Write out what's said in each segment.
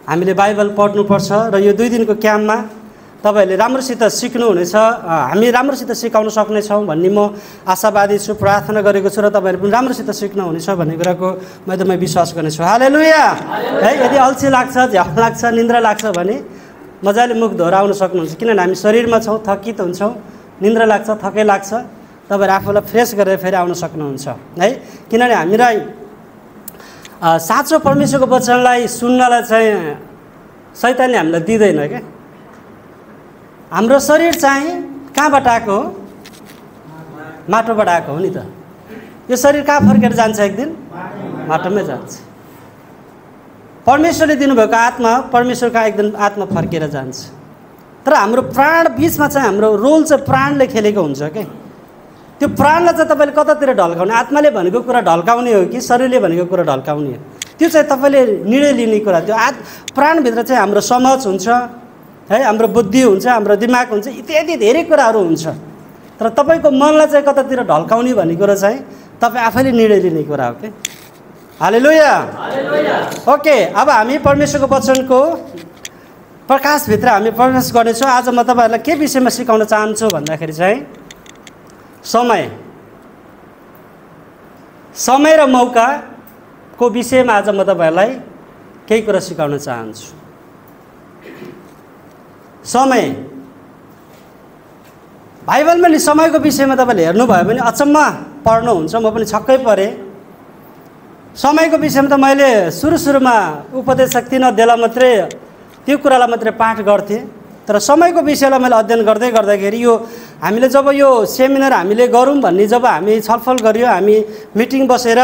हामीले बाइबल पढ्नुपर्छ र यो 2 दिनको क्याम्पमा तपाईहरुले राम्रोसित सिक्नुहुनेछ, हामी राम्रोसित सिकाउन सक्नेछौँ भन्ने म आशावादी छु, प्रार्थना गरेको छु र तपाईहरु पनि राम्रोसित सिक्नुहुनेछ भन्ने कुराको म एकदमै विश्वास गर्नेछु। हालेलुया। है, यदि अल्छी लाग्छ, झ्याउ लाग्छ, निन्द्रा लाग्छ भने मजाले मुख दोहोऱ्याउन सक्नुहुन्छ, किनभने हामी शरीरमा छौँ, थकित हुन्छौँ, निन्द्रा लाग्छ, थकै लाग्छ, तपाईहरु आफूलाई फ्रेस गरेर फेरि आउन सक्नुहुन्छ है। किनभने हामीलाई साँचो परमेश्वरको वचनलाई सुन्नलाई चाहिँ शैतानले हामीलाई दिँदैन क्या। हाम्रो शरीर चाहिँ कहाँबाट आएको हो? माटोबाट आएको हो नि त। यो शरीर कहाँ फर्केर जान्छ? एक दिन माटोमै जान्छ। परमेश्वरले दिनुभएको आत्मा परमेश्वरका एक दिन आत्मा फर्केर जान्छ। तर हाम्रो प्राण बीचमा चाहिँ हाम्रो रोल चाहिँ प्राणले खेलेको हुन्छ क्या। त्यो प्राणलाई चाहिँ तपाईँले कतातिर ढल्काउने? आत्माले भनेको कुरा ढल्काउने हो कि शरीरले भनेको कुरा ढल्काउने हो? त्यो चाहिँ तपाईँले निर्णय लिने कुरा। त्यो प्राणभित्र चाहिँ हाम्रो समझ हुन्छ है, हाम्रो बुद्धि हुन्छ, हाम्रो दिमाग हुन्छ, इत्यादि धेरै कुराहरू हुन्छ। तर तपाईँको मनलाई चाहिँ कतातिर ढल्काउने भन्ने कुरा चाहिँ तपाईँ आफैले निर्णय लिने कुरा हो क्या। हालेलुया। ओके, अब हामी परमेश्वरको वचनको प्रकाशभित्र हामी प्रवेश गर्नेछौँ। आज म तपाईँहरूलाई के विषयमा सिकाउन चाहन्छु भन्दाखेरि चाहिँ समय र मौकाको विषयमा आज म तपाईँहरूलाई केही कुरा सिकाउन चाहन्छु। समय, बाइबलमा नि समयको विषयमा तपाईँले हेर्नुभयो भने अचम्म पढ्नुहुन्छ। म पनि छक्कै परेँ। समयको विषयमा त मैले सुरुमा उपदेशक 3 अध्यायलाई मात्रै त्यो कुरालाई मात्रै पाठ गर्थेँ। तर समयको विषयलाई मैले अध्ययन गर्दाखेरि यो हामीले जब यो सेमिनार हामीले गरौँ भन्ने जब हामी छलफल गरियो, हामी मिटिङ बसेर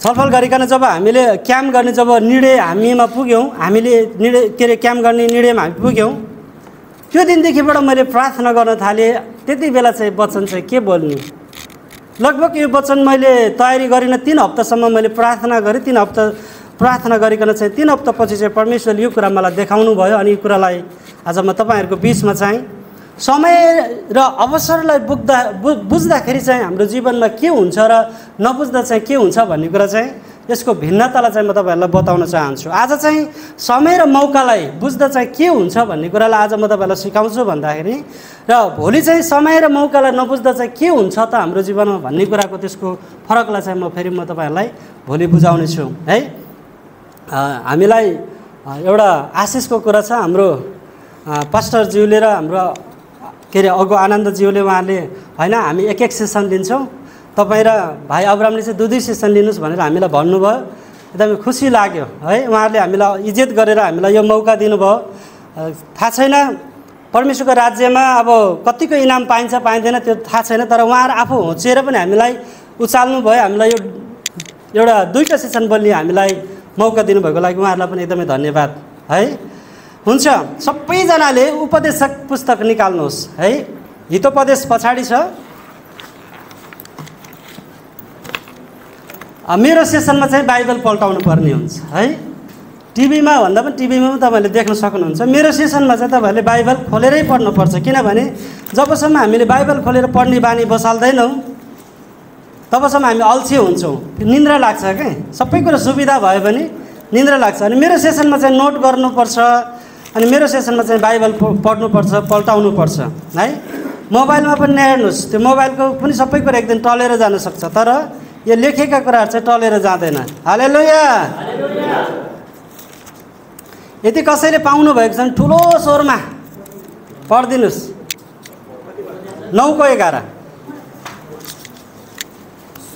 छलफल गरिकन जब हामीले क्याम्प गर्ने जब निर्णय हामीमा पुग्यौँ, हामीले निर्णय क्याम्प गर्ने निर्णयमा हामी पुग्यौँ, त्यो दिनदेखिबाट मैले प्रार्थना गर्न थालेँ। त्यति बेला चाहिँ वचन चाहिँ के बोल्ने, लगभग यो वचन मैले तयारी गरिनँ। 3 हप्तासम्म मैले प्रार्थना गरेँ। 3 हप्ता प्रार्थना गरिकन चाहिँ 3 हप्तापछि चाहिँ परमेश्वरले यो कुरा मलाई देखाउनु भयो। अनि यो कुरालाई आज म तपाईँहरूको बिचमा चाहिँ समय र अवसरलाई बुझ्दाखेरि चाहिँ हाम्रो जीवनमा के हुन्छ र नबुझ्दा चाहिँ के हुन्छ भन्ने कुरा चाहिँ यसको भिन्नतालाई चाहिँ म तपाईँहरूलाई बताउन चाहन्छु। आज चाहिँ समय र मौकालाई बुझ्दा चाहिँ के हुन्छ भन्ने कुरालाई आज म तपाईँहरूलाई सिकाउँछु भन्दाखेरि र भोलि चाहिँ समय र मौकालाई नबुझ्दा चाहिँ के हुन्छ त हाम्रो जीवनमा भन्ने कुराको त्यसको फरकलाई चाहिँ म फेरि म तपाईँहरूलाई भोलि बुझाउने छु है। हामीलाई एउटा आशिषको कुरा छ। हाम्रो पास्टरज्यूले र हाम्रो के अरे अगो आनन्दज्यूले उहाँले होइन हामी एक सेसन लिन्छौँ, तपाईँ र भाइ अब्रामले चाहिँ 2 सेसन लिनुहोस् भनेर हामीलाई भन्नुभयो। एकदमै खुसी लाग्यो है। उहाँहरूले हामीलाई इज्जत गरेर हामीलाई यो मौका दिनुभयो। थाहा छैन परमेश्वरको राज्यमा अब कतिको इनाम पाइन्छ पाइँदैन त्यो थाहा छैन, तर उहाँहरू आफू होचेर पनि हामीलाई उचाल्नु भयो। हामीलाई यो एउटा 2टा सेसन बोल्ने हामीलाई मौका दिनुभएको लागि उहाँहरूलाई पनि एकदमै धन्यवाद है। हुन्छ, सबैजनाले उपदेशक पुस्तक निकाल्नुहोस् है। हितोपदेश पछाडि छ। मेरो सेसनमा चाहिँ बाइबल पल्टाउनु पर्ने हुन्छ है। टिभीमा भन्दा पनि टिभीमा पनि तपाईँहरूले देख्न सक्नुहुन्छ। मेरो सेसनमा चाहिँ तपाईँहरूले बाइबल खोलेरै पढ्नुपर्छ। किनभने जबसम्म हामीले बाइबल खोलेर पढ्ने बानी बसाल्दैनौँ तबसम्म हामी अल्छी हुन्छौँ, निन्द्रा लाग्छ क्या। सबै कुरो सुविधा भयो भने निन्द्रा लाग्छ। अनि मेरो सेसनमा चाहिँ नोट गर्नुपर्छ, अनि मेरो सेसनमा चाहिँ बाइबल पढ्नुपर्छ, पल्टाउनुपर्छ है। मोबाइलमा पनि नहेर्नुहोस्, त्यो मोबाइलको पनि सबै कुरा एक दिन टलेर जान सक्छ, तर यो लेखेका कुराहरू चाहिँ टलेर जाँदैन। हालेलुया। यदि कसैले पाउनु भएको छ भने ठुलो स्वरमा पढिदिनुहोस्। 9:11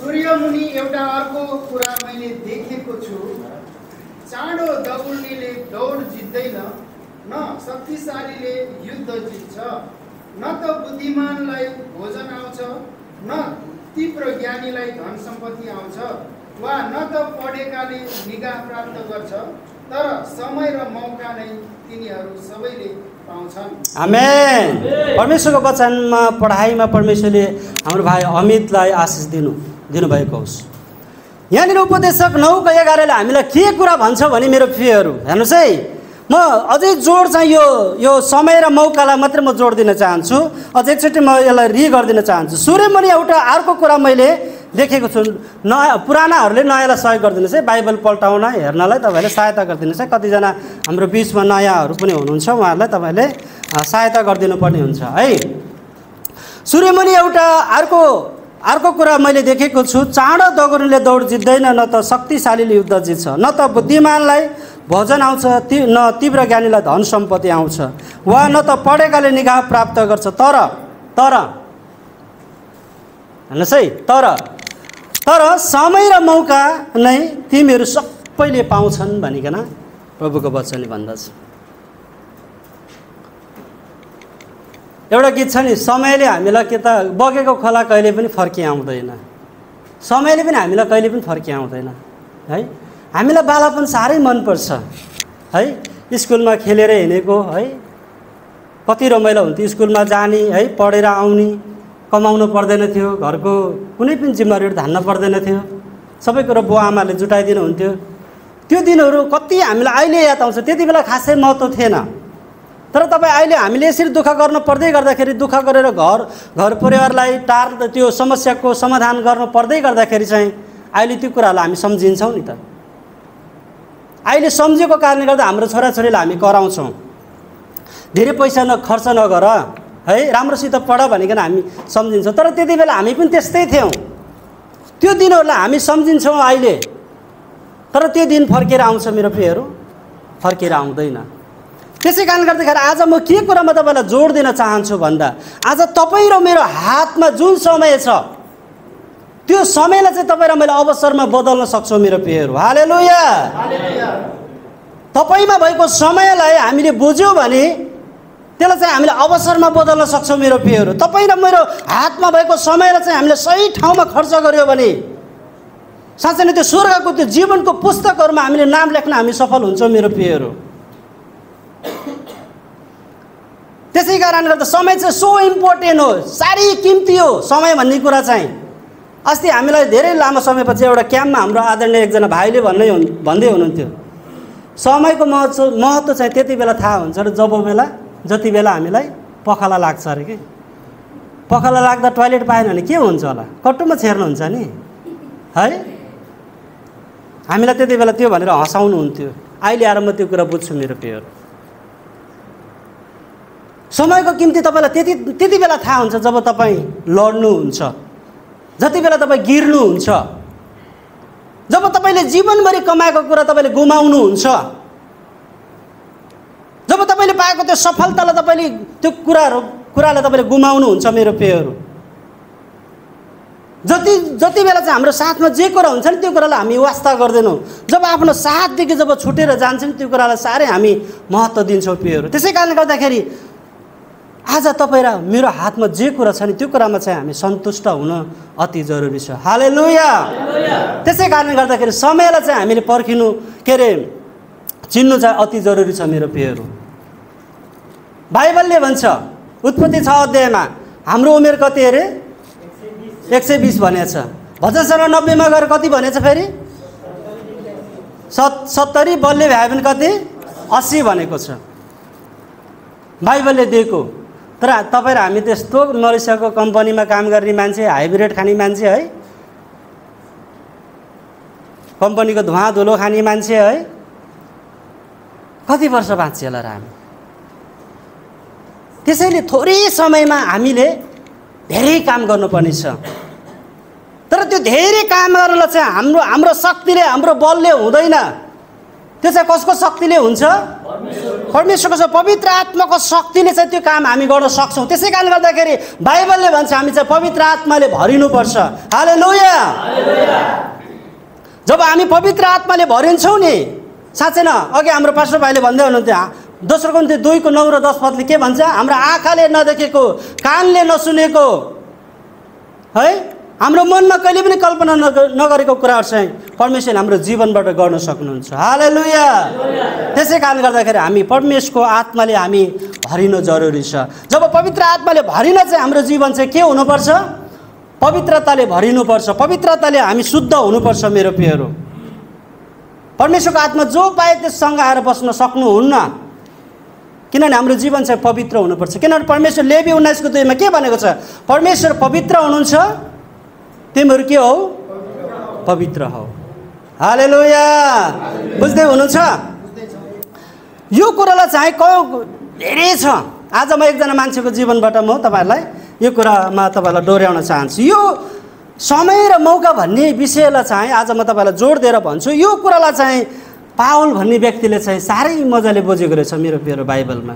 सूर्यमुनि एउटा अर्को कुरा मैले देखेको छु, चाँडो दगुर्नेले दौड जित्दैन, न शक्तिशालीले युद्ध जित्छ, न त बुद्धिमानलाई भोजन आउँछ, न तीव्र ज्ञानीलाई धन सम्पत्ति आउँछ, वा न त पढेकाले निगाह प्राप्त गर्छ, तर समय र मौका नै तिनीहरू सबैले पाउँछन्। आमेन। परमेश्वरको वचनमा पढाइमा परमेश्वरले हाम्रो भाइ अमितलाई आशिष दिनुभएको होस्। यहाँनिर उपदेशक 9:11ले हामीलाई के कुरा भन्छ भने मेरो प्रियहरू हेर्नुहोस् है, म अझै जोड चाहिँ यो समय र मौकालाई मात्रै म जोड दिन चाहन्छु। अझ एकचोटि म यसलाई गरिदिन चाहन्छु। सूर्यमुनि एउटा अर्को कुरा मैले देखेको छु। नयाँ पुरानाहरूले नयाँलाई सहयोग गरिदिनुहोस् है, बाइबल पल्टाउन हेर्नलाई तपाईँहरूले सहायता गरिदिनुहोस् है। कतिजना हाम्रो बिचमा नयाँहरू पनि हुनुहुन्छ, उहाँहरूलाई तपाईँहरूले सहायता गरिदिनु पर्ने हुन्छ है। सूर्यमुनि एउटा अर्को कुरा मैले देखेको छु, चाँडो दगुर्नेले दौड जित्दैन, न त शक्तिशालीले युद्ध जित्छ, न त बुद्धिमानलाई भोजन आउँछ, न तीव्र ज्ञानीलाई धन सम्पत्ति आउँछ, वा न त पढेकाले निगाह प्राप्त गर्छ। तर हेर्नुहोस् है, तर समय र मौका नै तिमीहरू सबैले पाउँछन् भनिकन प्रभुको वचनले भन्दछ। एउटा गीत छ नि, समयले हामीलाई के त बगेको खोला कहिले पनि फर्की आउँदैन, समयले पनि हामीलाई कहिले पनि फर्की आउँदैन है। हामीलाई बालापन साह्रै मनपर्छ है, स्कुलमा खेलेर हिँडेको है, कति रमाइलो हुन्थ्यो स्कुलमा जाने है, पढेर आउने, कमाउनु पर्दैन थियो, घरको कुनै पनि जिम्मेवारीहरू धान्न पर्दैन थियो, सबै कुरो बुवा आमाले जुटाइदिनु हुन्थ्यो। त्यो दिनहरू कति हामीलाई अहिले याद आउँछ, त्यति बेला खासै महत्त्व थिएन। तर तपाईँ अहिले हामीले यसरी दुःख गर्न पर्दै गर्दाखेरि, दुःख गरेर घर परिवारलाई त्यो समस्याको समाधान गर्नु पर्दै गर्दाखेरि चाहिँ अहिले त्यो कुरालाई हामी सम्झिन्छौँ नि त। अहिले सम्झेको कारणले गर्दा हाम्रो छोराछोरीलाई हामी कराउँछौँ, धेरै पैसा खर्च नगर है, राम्रोसित पढ भनिकन हामी सम्झिन्छौँ। तर त्यति बेला हामी पनि त्यस्तै थियौँ, त्यो दिनहरूलाई हामी सम्झिन्छौँ अहिले। तर त्यो दिन फर्केर आउँछ मेरो प्रियहरू? फर्केर आउँदैन। त्यसै कारणले गर्दाखेरि आज म के कुरामा तपाईँलाई जोड दिन चाहन्छु भन्दा, आज तपाईँ र मेरो हातमा जुन समय छ, त्यो समयलाई चाहिँ तपाईँ र मैले अवसरमा बदल्न सक्छौँ मेरो प्रियहरू। हालेलुया। तपाईँमा भएको समयलाई हामीले बुझ्यौँ भने त्यसलाई चाहिँ हामीले अवसरमा बदल्न सक्छौँ मेरो प्रियहरू। तपाईँ र मेरो हातमा भएको समयलाई चाहिँ हामीले सही ठाउँमा खर्च गर्यो भने साँच्चै नै त्यो स्वर्गको त्यो जीवनको पुस्तकहरूमा हामीले नाम लेख्न हामी सफल हुन्छौँ मेरो प्रियहरू। त्यसै कारणले गर्दा समय चाहिँ सो इम्पोर्टेन्ट हो, साह्रै किम्ती हो समय भन्ने कुरा चाहिँ। अस्ति हामीलाई धेरै लामो समयपछि एउटा क्याम्पमा हाम्रो आदरणीय एकजना भाइले भन्दै हुनुहुन्थ्यो, समयको महत्त्व चाहिँ त्यति बेला थाहा हुन्छ र जति बेला हामीलाई पखाला लाग्छ अरे कि। पखाला लाग्दा टोयलेट पाएन भने के हुन्छ होला, कट्टुमा छेर्नुहुन्छ नि है। हामीलाई त्यति बेला त्यो भनेर हँसाउनुहुन्थ्यो, अहिले आएर म त्यो कुरा बुझ्छु मेरो प्रियहरू। समयको किम्ती तपाईँलाई त्यति बेला थाहा हुन्छ जब तपाईँ लड्नुहुन्छ, जति बेला तपाईँ गिर्नुहुन्छ, जब तपाईँले जीवनभरि कमाएको कुरा तपाईँले गुमाउनुहुन्छ, जब तपाईँले पाएको त्यो सफलतालाई तपाईँले त्यो कुरालाई तपाईँले गुमाउनुहुन्छ मेरो प्रियहरू। जति बेला चाहिँ हाम्रो साथमा जे कुरा हुन्छ नि त्यो कुरालाई हामी वास्ता गर्दैनौँ, जब आफ्नो साथदेखि जब छुटेर जान्छ नि त्यो कुरालाई साह्रै हामी महत्त्व दिन्छौँ प्रियहरू। त्यसै कारणले गर्दाखेरि आज तपाईँ र मेरो हातमा जे कुरा छ नि त्यो कुरामा चाहिँ हामी सन्तुष्ट हुन अति जरुरी छ। हालेलुया। त्यसै कारणले गर्दाखेरि समयलाई चाहिँ हामीले पर्खिनु चिन्नु चाहिँ अति जरुरी छ मेरो प्रियहरू। बाइबलले भन्छ उत्पत्ति 6 अध्यायमा हाम्रो उमेर कति अरे 120 भनेछ। भजन सङ्ग्रह 90 मा गएर कति भनेछ फेरि 70, बलले भ्यायो भने कति 80 भनेको छ बाइबलले दिएको। तर तपाईँ र हामी त्यस्तो मलेसियाको कम्पनीमा काम गर्ने मान्छे, हाइब्रिड खाने मान्छे है, कम्पनीको धुवा धुलो खाने मान्छे है, कति वर्ष बाँच्छ होला र हामी? त्यसैले थोरै समयमा हामीले धेरै काम गर्नुपर्ने छ। तर त्यो धेरै काम गर्नलाई चाहिँ हाम्रो शक्तिले, हाम्रो बलले हुँदैन। त्यो चाहिँ कसको शक्तिले हुन्छ? परमेश्वरको पवित्र आत्माको शक्तिले चाहिँ त्यो काम हामी गर्न सक्छौँ। त्यसै कारणले गर्दाखेरि बाइबलले भन्छ हामी चाहिँ पवित्र आत्माले भरिनुपर्छ। हालेलुया। जब हामी पवित्र आत्माले भरिन्छौँ नि, साँच्चै न, अघि हाम्रो पास्टर भाइले भन्दै हुनुहुन्थ्यो, दोस्रो कोरिन्थी 2 9 र 10 पदले के भन्छ? हाम्रो आँखाले नदेखेको, कानले नसुनेको है, हाम्रो मनमा कहिले पनि कल्पना नगरेको कुराहरू चाहिँ परमेश्वरले हाम्रो जीवनबाट गर्न सक्नुहुन्छ। हालेलुया। त्यसै कारणले गर्दाखेरि हामी परमेश्वरको आत्माले हामी भरिन जरुरी छ। जब पवित्र आत्माले भरिन चाहिँ हाम्रो जीवन चाहिँ के हुनुपर्छ? पवित्रताले भरिनुपर्छ। पवित्रताले हामी शुद्ध हुनुपर्छ मेरो प्रियहरू। परमेश्वरको आत्मा जो पाए त्यससँग आएर बस्न सक्नुहुन्न, किनभने हाम्रो जीवन चाहिँ पवित्र हुनुपर्छ। किनभने परमेश्वर लेवी 19:2 मा के भनेको छ? परमेश्वर पवित्र हुनुहुन्छ, तिमीहरू के हो? पवित्र हौ। हालेलुया। बुझ्दै हुनुहुन्छ? यो कुरालाई चाहिँ धेरै छ। आज म एकजना मान्छेको जीवनबाट म तपाईँहरूलाई यो कुरामा तपाईँलाई डोर्याउन चाहन्छु। यो समय र मौका भन्ने विषयलाई चाहिँ आज म तपाईँलाई जोड दिएर भन्छु। यो कुरालाई चाहिँ पाउल भन्ने व्यक्तिले चाहिँ साह्रै मजाले बुझेको रहेछ मेरो बाइबलमा।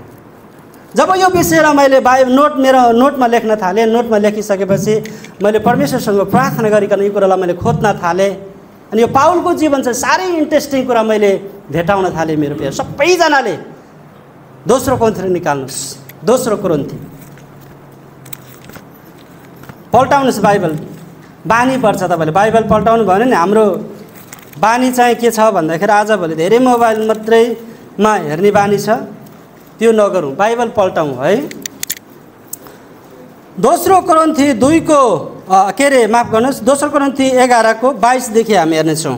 जब यो विषयलाई मैले मेरो नोटमा लेख्न थालेँ, नोटमा लेखिसकेपछि मैले परमेश्वरसँग प्रार्थना गरिकन यो कुरालाई मैले खोज्न थालेँ। अनि यो पाउलको जीवन चाहिँ साह्रै इन्ट्रेस्टिङ कुरा मैले भेटाउन थालेँ मेरो प्रिय। सबैजनाले दोस्रो कोरिन्थी निकाल्नुहोस्, दोस्रो कोरिन्थी पल्टाउनुहोस्। बाइबल बानी पर्छ तपाईँले बाइबल पल्टाउनु भयो नि। हाम्रो बानी चाहिँ के छ भन्दाखेरि आजभोलि धेरै मोबाइल मात्रैमा हेर्ने बानी छ, त्यो नगरौँ, बाइबल पल्टाउँ है। दोस्रो कोरिन्थी 2को माफ गर्नुहोस्, दोस्रो कोरिन्थी 11को 22देखि हामी हेर्नेछौँ।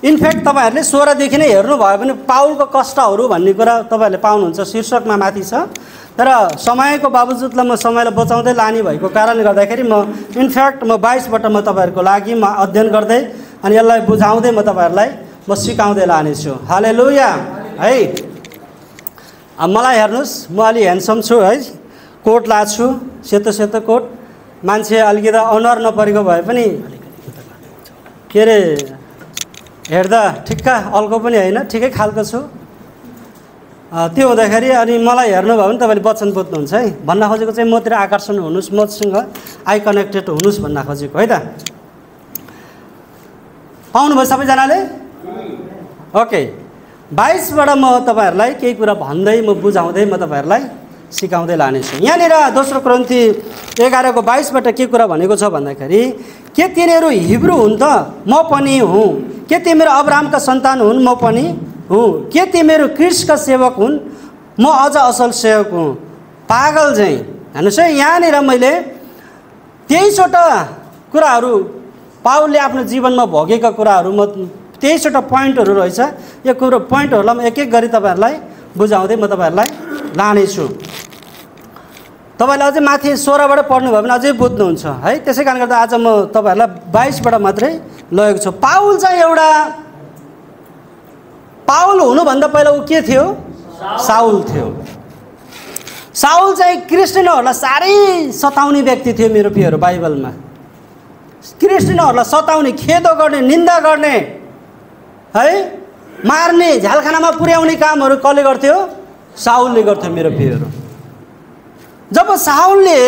इनफ्याक्ट तपाईँहरूले 16देखि नै हेर्नुभयो भने पाउलको कष्टहरू भन्ने कुरा तपाईँहरूले पाउनुहुन्छ, शीर्षकमा माथि छ। तर समयको बावजुदलाई म समयलाई बचाउँदै लाने भएको कारणले गर्दाखेरि म इनफ्याक्ट 22बाट म तपाईँहरूको लागि म अध्ययन गर्दै अनि यसलाई बुझाउँदै म तपाईँहरूलाई म सिकाउँदै लानेछु। हालेलुया है। अब मलाई हेर्नुहोस्, म अलि ह्यान्डसम छु है, कोट लाछु, सेतो सेतो कोट, मान्छे अलिकति अनुहार नपरेको भए पनि के अरे हेर्दा ठिक्क अल्को पनि होइन, ठिकै खालको छु। त्यो हुँदाखेरि अनि मलाई हेर्नुभयो भने तपाईँले वचन बुझ्नुहुन्छ है। भन्न खोजेको चाहिँ मतिर आकर्षण हुनुहोस्, मसँग आई कनेक्टेड हुनुहोस् भन्न खोजेको है त। पाउनुभयो सबैजनाले? ओके। 22बाट म तपाईँहरूलाई केही कुरा भन्दै म बुझाउँदै म तपाईँहरूलाई सिकाउँदै लानेछु। यहाँनिर दोस्रो कोरिन्थी 11को 22बाट के कुरा भनेको छ भन्दाखेरि, के तिनीहरू हिब्रू हुन् त? म पनि हुँ। के तिमीहरू अब्राहमका सन्तान हुन्? म पनि हुँ। के तिमीहरू क्रिस्टका सेवक हुन्? म अझ असल सेवक हुँ। पागल चाहिँ हेर्नुहोस् है, यहाँनिर मैले 23वटा कुराहरू पाउलले आफ्नो जीवनमा भोगेका कुराहरू म 23वटा पोइन्टहरू रहेछ। यो कुरो पोइन्टहरूलाई म एक एक गरी तपाईँहरूलाई बुझाउँदै म तपाईँहरूलाई लानेछु। तपाईँले अझै माथि 16बाट पढ्नुभयो भने अझै बुझ्नुहुन्छ है। त्यसै कारणले गर्दा आज म तपाईँहरूलाई 22बाट मात्रै लगेको छु। पाउल चाहिँ पाउल हुनुभन्दा पहिला ऊ के थियो? साउल थियो। साउल चाहिँ क्रिस्चियनहरूलाई साह्रै सताउने व्यक्ति थियो मेरो प्रियहरू। बाइबलमा क्रिस्चियनहरूलाई सताउने, खेदो गर्ने, निन्दा गर्ने है, मार्ने, झ्यालखानामा पुर्याउने कामहरू कसले गर्थ्यो? साउलले गर्थ्यो मेरो प्रियहरू। जब साउलले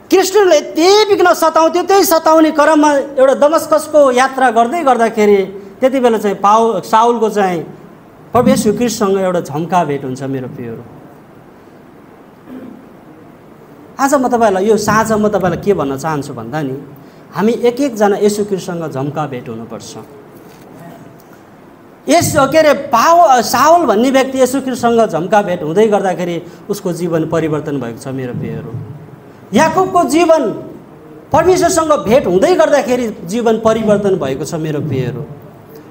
क्रिस्चियनलाई यति बिघ्न सताउँथ्यो, त्यही सताउने क्रममा एउटा दमस्कसको यात्रा गर्दै गर्दाखेरि त्यति बेला चाहिँ साउलको चाहिँ प्रभु येशू ख्रीष्टसँग एउटा झम्का भेट हुन्छ मेरो प्रियहरू। आज म तपाईँहरूलाई यो साँझ म तपाईँलाई के भन्न चाहन्छु भन्दा नि, हामी एक एकजना येशू ख्रीष्टसँग झम्का भेट हुनुपर्छ। के अरे साउल भन्ने व्यक्ति येशू ख्रीष्टसँग झम्का भेट हुँदै गर्दाखेरि उसको जीवन परिवर्तन भएको छ मेरो प्रियहरू। याकुबको जीवन परमेश्वरसँग भेट हुँदै गर्दाखेरि जीवन परिवर्तन भएको छ मेरो प्रियहरू।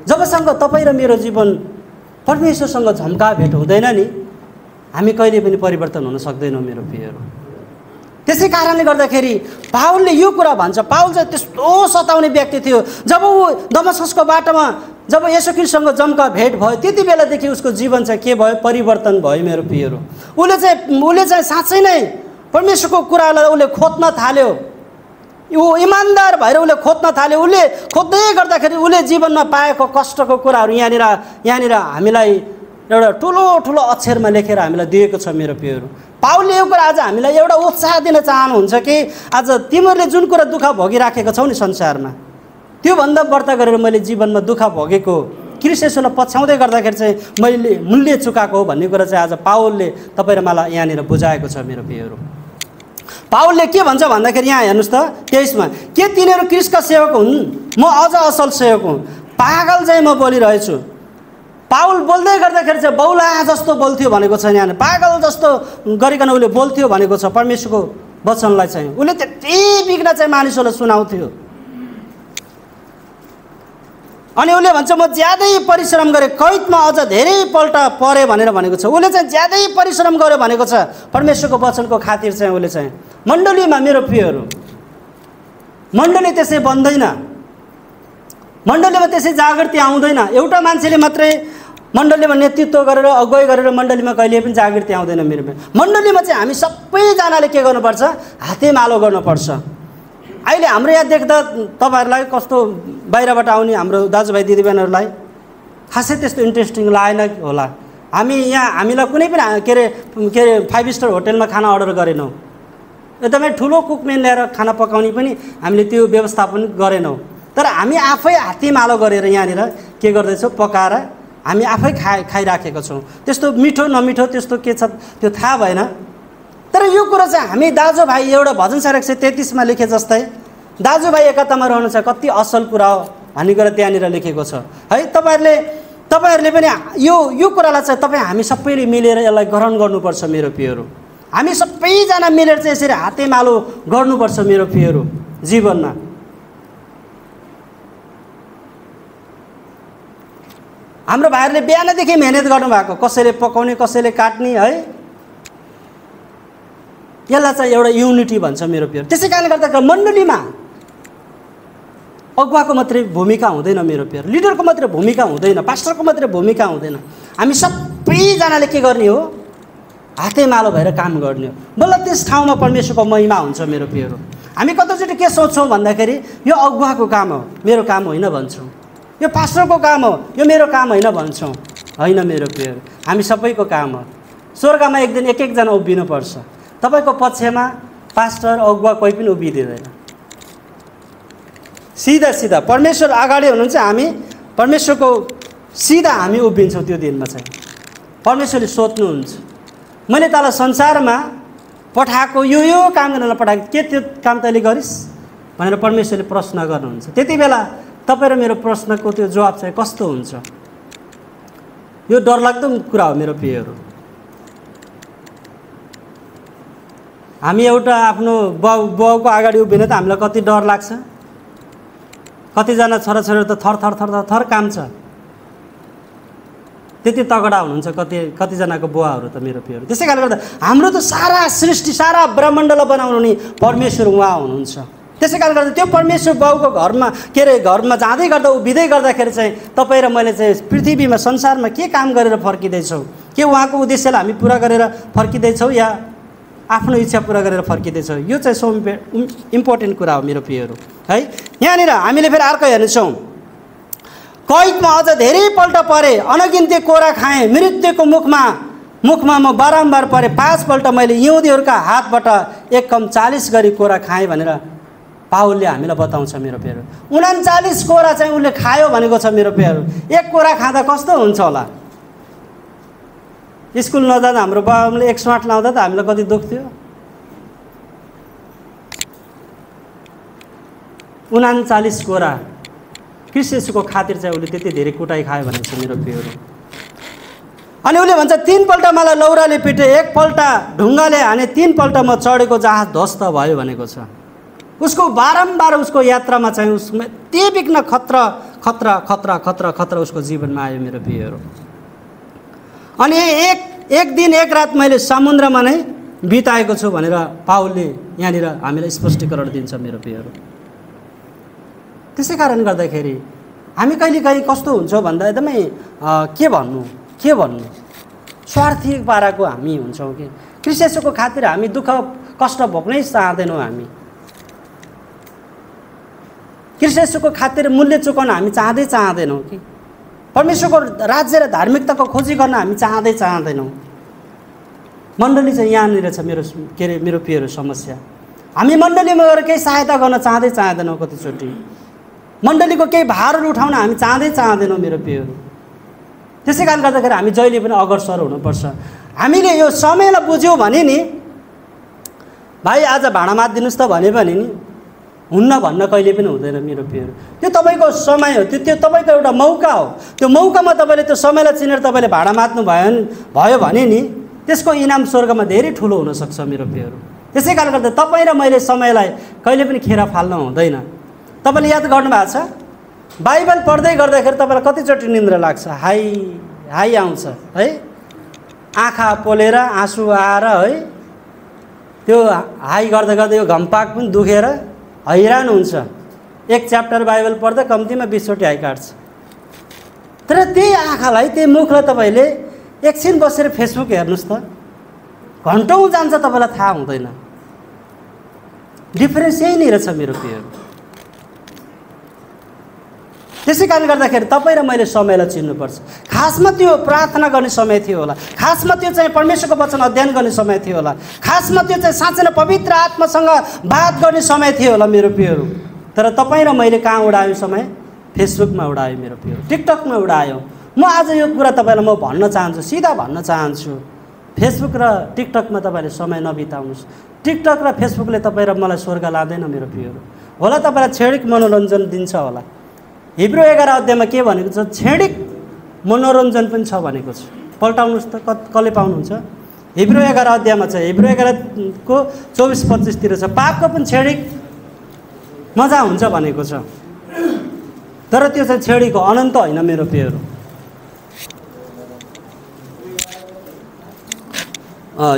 जबसम्म तपाईँ र मेरो जीवन परमेश्वरसँग झम्का भेट हुँदैन नि, हामी कहिले पनि परिवर्तन हुन सक्दैनौँ मेरो प्रियहरू। त्यसै कारणले गर्दाखेरि पाउलले यो कुरा भन्छ। पाउल चाहिँ त्यस्तो सताउने व्यक्ति थियो। जब ऊ दमस्कसको बाटोमा जब येशू ख्रीष्टसँग जम्का भेट भयो त्यति बेलादेखि उसको जीवन चाहिँ के भयो? परिवर्तन भयो मेरो प्रियहरू। उसले चाहिँ साँच्चै नै परमेश्वरको कुरालाई उसले खोज्न थाल्यो। ऊ इमान्दार भएर उसले खोज्न थाल्यो। उसले खोज्दै गर्दाखेरि उसले जीवनमा पाएको कष्टको कुराहरू यहाँनिर हामीलाई एउटा ठुलो ठुलो अक्षरमा लेखेर हामीलाई दिएको छ मेरो प्रियहरू। पाउलले यो कुरा आज हामीलाई एउटा उत्साह दिन चाहनुहुन्छ कि आज तिमीहरूले जुन कुरा दुःख भोगिराखेको छौ नि संसारमा, त्योभन्दा बढ्ता गरेर मैले जीवनमा दुःख भोगेको क्रिस्ट येशूलाई पछ्याउँदै गर्दाखेरि चाहिँ मैले मूल्य चुकाएको हो भन्ने कुरा चाहिँ आज पाउलले तपाईँ र मलाई यहाँनिर बुझाएको छ मेरो प्रियहरू। पाउलले के भन्छ भन्दाखेरि यहाँ हेर्नुहोस् त 23मा, के तिनीहरू क्रिस्टका सेवक हुन्? म अझ असल सेवक हुँ। पागल चाहिँ म बोलिरहेछु। पाउल बोल्दै गर्दाखेरि चाहिँ बौला जस्तो बोल्थ्यो भनेको छ। यहाँ पागल जस्तो गरिकन उसले बोल्थ्यो भनेको छ परमेश्वरको वचनलाई चाहिँ। उसले त्यति बिघ्न चाहिँ मानिसहरूलाई सुनाउँथ्यो। अनि उसले भन्छ म ज्यादै परिश्रम गरेँ, कैदमा अझ धेरैपल्ट परेँ भनेर भनेको छ। उसले चाहिँ ज्यादै परिश्रम गर्यो भनेको छ परमेश्वरको वचनको खातिर चाहिँ। उसले चाहिँ मण्डलीमा मेरो प्रियहरू, मण्डली त्यसै बन्दैन, मण्डलीमा त्यसै जागृति आउँदैन। एउटा मान्छेले मात्रै मण्डलीमा नेतृत्व गरेर अगुवाई गरेर मण्डलीमा कहिले पनि जागृति आउँदैन। मेरो मण्डलीमा चाहिँ हामी सबैजनाले के गर्नुपर्छ? हातेमालो गर्नुपर्छ। अहिले हाम्रो यहाँ देख्दा तपाईँहरूलाई कस्तो बाहिरबाट आउने हाम्रो दाजुभाइ दिदीबहिनीहरूलाई खासै त्यस्तो इन्ट्रेस्टिङ लागेन होला। हामी यहाँ हामीलाई कुनै पनि के अरे 5 स्टार होटलमा खाना अर्डर गरेनौँ, एकदमै ठुलो कुकम्यान ल्याएर खाना पकाउने पनि हामीले त्यो व्यवस्थापन गरेनौँ। तर हामी आफै हातेमालो गरेर यहाँनिर के गर्दैछौँ? पकाएर हामी आफै खाइराखेका छौँ। त्यस्तो मिठो नमिठो त्यस्तो के छ त्यो थाहा भएन। तर यो कुरा चाहिँ हामी दाजुभाइ एउटा भजन 133मा लेखे जस्तै दाजुभाइ एकतामा रहनु छ कति असल कुरा हो भन्ने कुरा त्यहाँनिर लेखेको छ है। तपाईँहरूले पनि यो कुरालाई चाहिँ हामी सबैले मिलेर यसलाई ग्रहण गर्नुपर्छ मेरो प्रियहरू। हामी सबैजना मिलेर चाहिँ यसरी हातेमालो गर्नुपर्छ मेरो प्रियहरू जीवनमा। हाम्रो भाइहरूले बिहानदेखि मेहनत गर्नुभएको, कसैले पकाउने कसैले काट्ने है, यसलाई चाहिँ एउटा युनिटी भन्छ मेरो प्रिय। त्यसै कारणले गर्दा मण्डलीमा अगुवाको मात्रै भूमिका हुँदैन मेरो प्रिय, लिडरको मात्रै भूमिका हुँदैन, पास्टरको मात्रै भूमिका हुँदैन। हामी सबैजनाले के गर्ने हो? हातेमालो भएर काम गर्ने हो। बल्ल त्यस ठाउँमा परमेश्वरको महिमा हुन्छ मेरो प्रियहरू। हामी कतिचोटि के सोच्छौँ भन्दाखेरि यो अगुवाको काम हो, मेरो काम होइन भन्छौँ, यो पास्टरको काम हो, यो मेरो काम होइन भन्छौँ। होइन मेरो प्रियहरू, हामी सबैको काम हो। स्वर्गमा एक दिन एक एकजना उभिनुपर्छ। तपाईँको पक्षमा पास्टर अगुवा कोही पनि उभिदिँदैन। सिधा परमेश्वर अगाडि हुनुहुन्छ, हामी परमेश्वरको सिधा हामी उभिन्छौँ। त्यो दिनमा चाहिँ परमेश्वरले सोध्नुहुन्छ, मैले तँलाई संसारमा पठाएको यो काम गर्नलाई पठाएको, के त्यो काम तैँले गरिस् भनेर परमेश्वरले प्रश्न गर्नुहुन्छ। त्यति बेला तपाईँ र मेरो प्रश्नको त्यो जवाब चाहिँ कस्तो हुन्छ? यो डरलाग्दो कुरा हो मेरो प्रियहरू। हामी एउटा आफ्नो बाउको अगाडि उभिन त हामीलाई कति डर लाग्छ। कतिजना छोराछोरी त थर काम्छ। त्यति तगडा हुनुहुन्छ कतिजनाको बुवाहरू त मेरो प्रियहरू। त्यसै कारणले गर्दा हाम्रो त सारा सृष्टि सारा ब्रह्माण्डलाई बनाउनु नि परमेश्वर उहाँ हुनुहुन्छ। त्यसै कारणले गर्दा त्यो परमेश्वर बाउको घरमा घरमा जाँदै गर्दा उभिँदै गर्दाखेरि चाहिँ तपाईँ र मैले चाहिँ पृथ्वीमा संसारमा के काम गरेर फर्किँदैछौँ? के उहाँको उद्देश्यलाई हामी पुरा गरेर फर्किँदैछौँ या आफ्नो इच्छा पुरा गरेर फर्किँदैछौँ? यो चाहिँ सो इम्पोर्टेन्ट कुरा हो मेरो प्रियहरू है। यहाँनिर हामीले फेरि अर्को हेर्नेछौँ, कैदमा अझ धेरैपल्ट परे, अनगिन्ती कोरा खाएँ, मृत्युको मुखमा म बारम्बार परे, 5 पल्ट मैले यहुदीहरूका हातबाट एक कम 40 गरी कोरा खाएँ भनेर पाउलले हामीलाई बताउँछ मेरो प्रियहरू। 39 कोरा चाहिँ उसले खायो भनेको छ मेरो प्रियहरू। एक कोरा खाँदा कस्तो हुन्छ होला? स्कुल नजाँदा हाम्रो बाबाले 108 लाउँदा त हामीलाई कति दुःख थियो। 39 कोरा ख्रीष्ट येशूको खातिर चाहिँ उसले त्यति धेरै कुटाइ खायो भनेको छ मेरो प्रियहरू। अनि उसले भन्छ 3 पल्ट मलाई लौराले पिटे, 1 पल्ट ढुङ्गाले हाने, 3 पल्ट म चढेको जहाज ध्वस्त भयो भनेको छ। उसको बारम्बार उसको यात्रामा चाहिँ उसमा तीव्र खतरा उसको जीवनमा आयो मेरो प्रियहरू। अनि एक दिन एक रात मैले समुद्रमा नै बिताएको छु भनेर पाउलले यहाँनिर हामीलाई स्पष्टीकरण दिन्छ मेरो प्रियहरू। त्यसै कारण गर्दाखेरि हामी कहिलेकाहीँ कस्तो हुन्छ भन्दा एकदमै के भन्नु स्वार्थी पाराको हामी हुन्छौँ कि ख्रीष्ट येशूको खातिर हामी दुःख कष्ट भोग्नै चाहँदैनौँ। हामी ख्रीष्ट येशूको खातिर मूल्य चुकाउन हामी चाहँदैनौँ कि परमेश्वरको राज्य र धार्मिकताको खोजी गर्न हामी चाहँदैनौँ। मण्डली चाहिँ यहाँनिर छ मेरो प्रियहरू समस्या। हामी मण्डलीमा गएर केही सहायता गर्न चाहँदैनौँ। कतिचोटि मण्डलीको केही भारहरू उठाउन हामी चाहँदैनौँ मेरो प्रियहरू। त्यसै कारणले गर्दाखेरि हामी जहिले पनि अग्रसर हुनुपर्छ। हामीले यो समयलाई बुझ्यौँ भने नि भाइ आज भाडा मात्दिनुहोस् त भने पनि नि हुन्न भन्न कहिले पनि हुँदैन मेरो प्रियहरू। त्यो तपाईँको समय हो, त्यो तपाईँको एउटा मौका हो। त्यो मौकामा तपाईँले त्यो समयलाई चिनेर तपाईँले भाडा मात्नु भयो भने नि त्यसको इनाम स्वर्गमा धेरै ठुलो हुनसक्छ मेरो प्रियहरू। त्यसै कारणले गर्दा तपाईँ र मैले समयलाई कहिले पनि खेर फाल्न हुँदैन। तपाईँले याद गर्नुभएको छ बाइबल पढ्दै गर्दाखेरि तपाईँलाई कतिचोटि निन्द्रा लाग्छ, हाई आउँछ है, आँखा पोलेर आँसु आएर है, त्यो हाई गर्दा गर्दा यो घमपाक पनि दुखेर हैरान हुन्छ। एक च्याप्टर बाइबल पढ्दा कम्तीमा 20 चोटि हाई काट्छ। तर त्यही आँखालाई त्यही मुखलाई तपाईँले एकछिन बसेर फेसबुक हेर्नुहोस् त, घन्टौँ जान्छ तपाईँलाई थाहा हुँदैन। डिफरेन्स यहीँनिर छ मेरो प्रियहरू। त्यसै कारणले गर्दाखेरि तपाईँ र मैले समयलाई चिन्नुपर्छ। खासमा त्यो प्रार्थना गर्ने समय थियो होला, खासमा त्यो चाहिँ परमेश्वरको वचन अध्ययन गर्ने समय थियो होला, खासमा त्यो चाहिँ साँच्चै नै पवित्र आत्मासँग बात गर्ने समय थियो होला मेरो प्रियहरू। तर तपाईँ र मैले कहाँ उडायौँ समय? फेसबुकमा उडायो मेरो प्रियहरू, टिकटकमा उडायो। म आज यो कुरा तपाईँलाई म भन्न चाहन्छु, सिधा भन्न चाहन्छु, फेसबुक र टिकटकमा तपाईँले समय नबिताउनुहोस्। टिकटक र फेसबुकले तपाईँ र मलाई स्वर्ग लाँदैन मेरो प्रियहरू। होला तपाईँलाई क्षणिक मनोरञ्जन दिन्छ होला। हिब्रू 11 अध्यायमा के भनेको छ? क्षणिक मनोरञ्जन पनि छ भनेको छ। पल्टाउनुहोस् त, कसले पाउनुहुन्छ? हिब्रू 11 अध्यायमा छ, हिब्रू 11 को 24-25 छ। पापको पनि क्षणिक मजा हुन्छ भनेको छ, तर त्यो चाहिँ क्षणिक हो, अनन्त होइन मेरो प्रियहरू।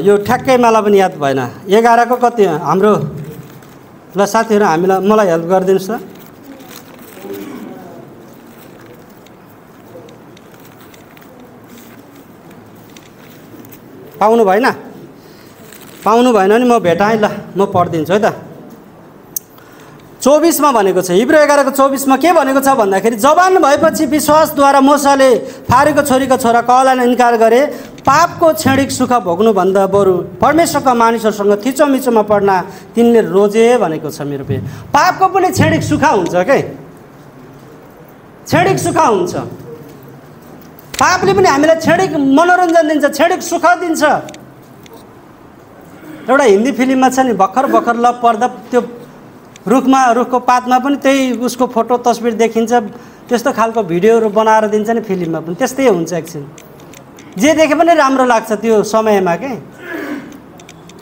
यो ठ्याक्कै मलाई पनि याद भएन। 11 को कति हाम्रो? ल साथीहरू मलाई हेल्प गरिदिनुहोस् त। पाउनु भएन? पाउनु भएन भने म भेटाएँ, ल म पढिदिन्छु है त। 24 भनेको छ, हिब्रू 11 को 24 के भनेको छ भन्दाखेरि, जवान भएपछि विश्वासद्वारा मूसाले फारूको छोरीको छोरा कहलाई इन्कार गरे, पापको क्षणिक सुख भोग्नुभन्दा बरु परमेश्वरका मानिसहरूसँग थिचोमिचोमा पढ्न तिनले रोजे भनेको छ मेरो प्रिय। पापको पनि क्षणिक सुख हुन्छ के, क्षणिक सुख हुन्छ। पापले पनि हामीलाई क्षणिक मनोरञ्जन दिन्छ, क्षणिक सुख दिन्छ। एउटा हिन्दी फिल्ममा छ नि, भर्खर भर्खर लभ पर्दा त्यो रुखको पातमा पनि त्यही उसको फोटो तस्बिर देखिन्छ, त्यस्तो खालको भिडियोहरू बनाएर दिन्छ नि फिल्ममा पनि, त्यस्तै हुन्छ। एकछिन जे देखे पनि राम्रो लाग्छ त्यो समयमा के,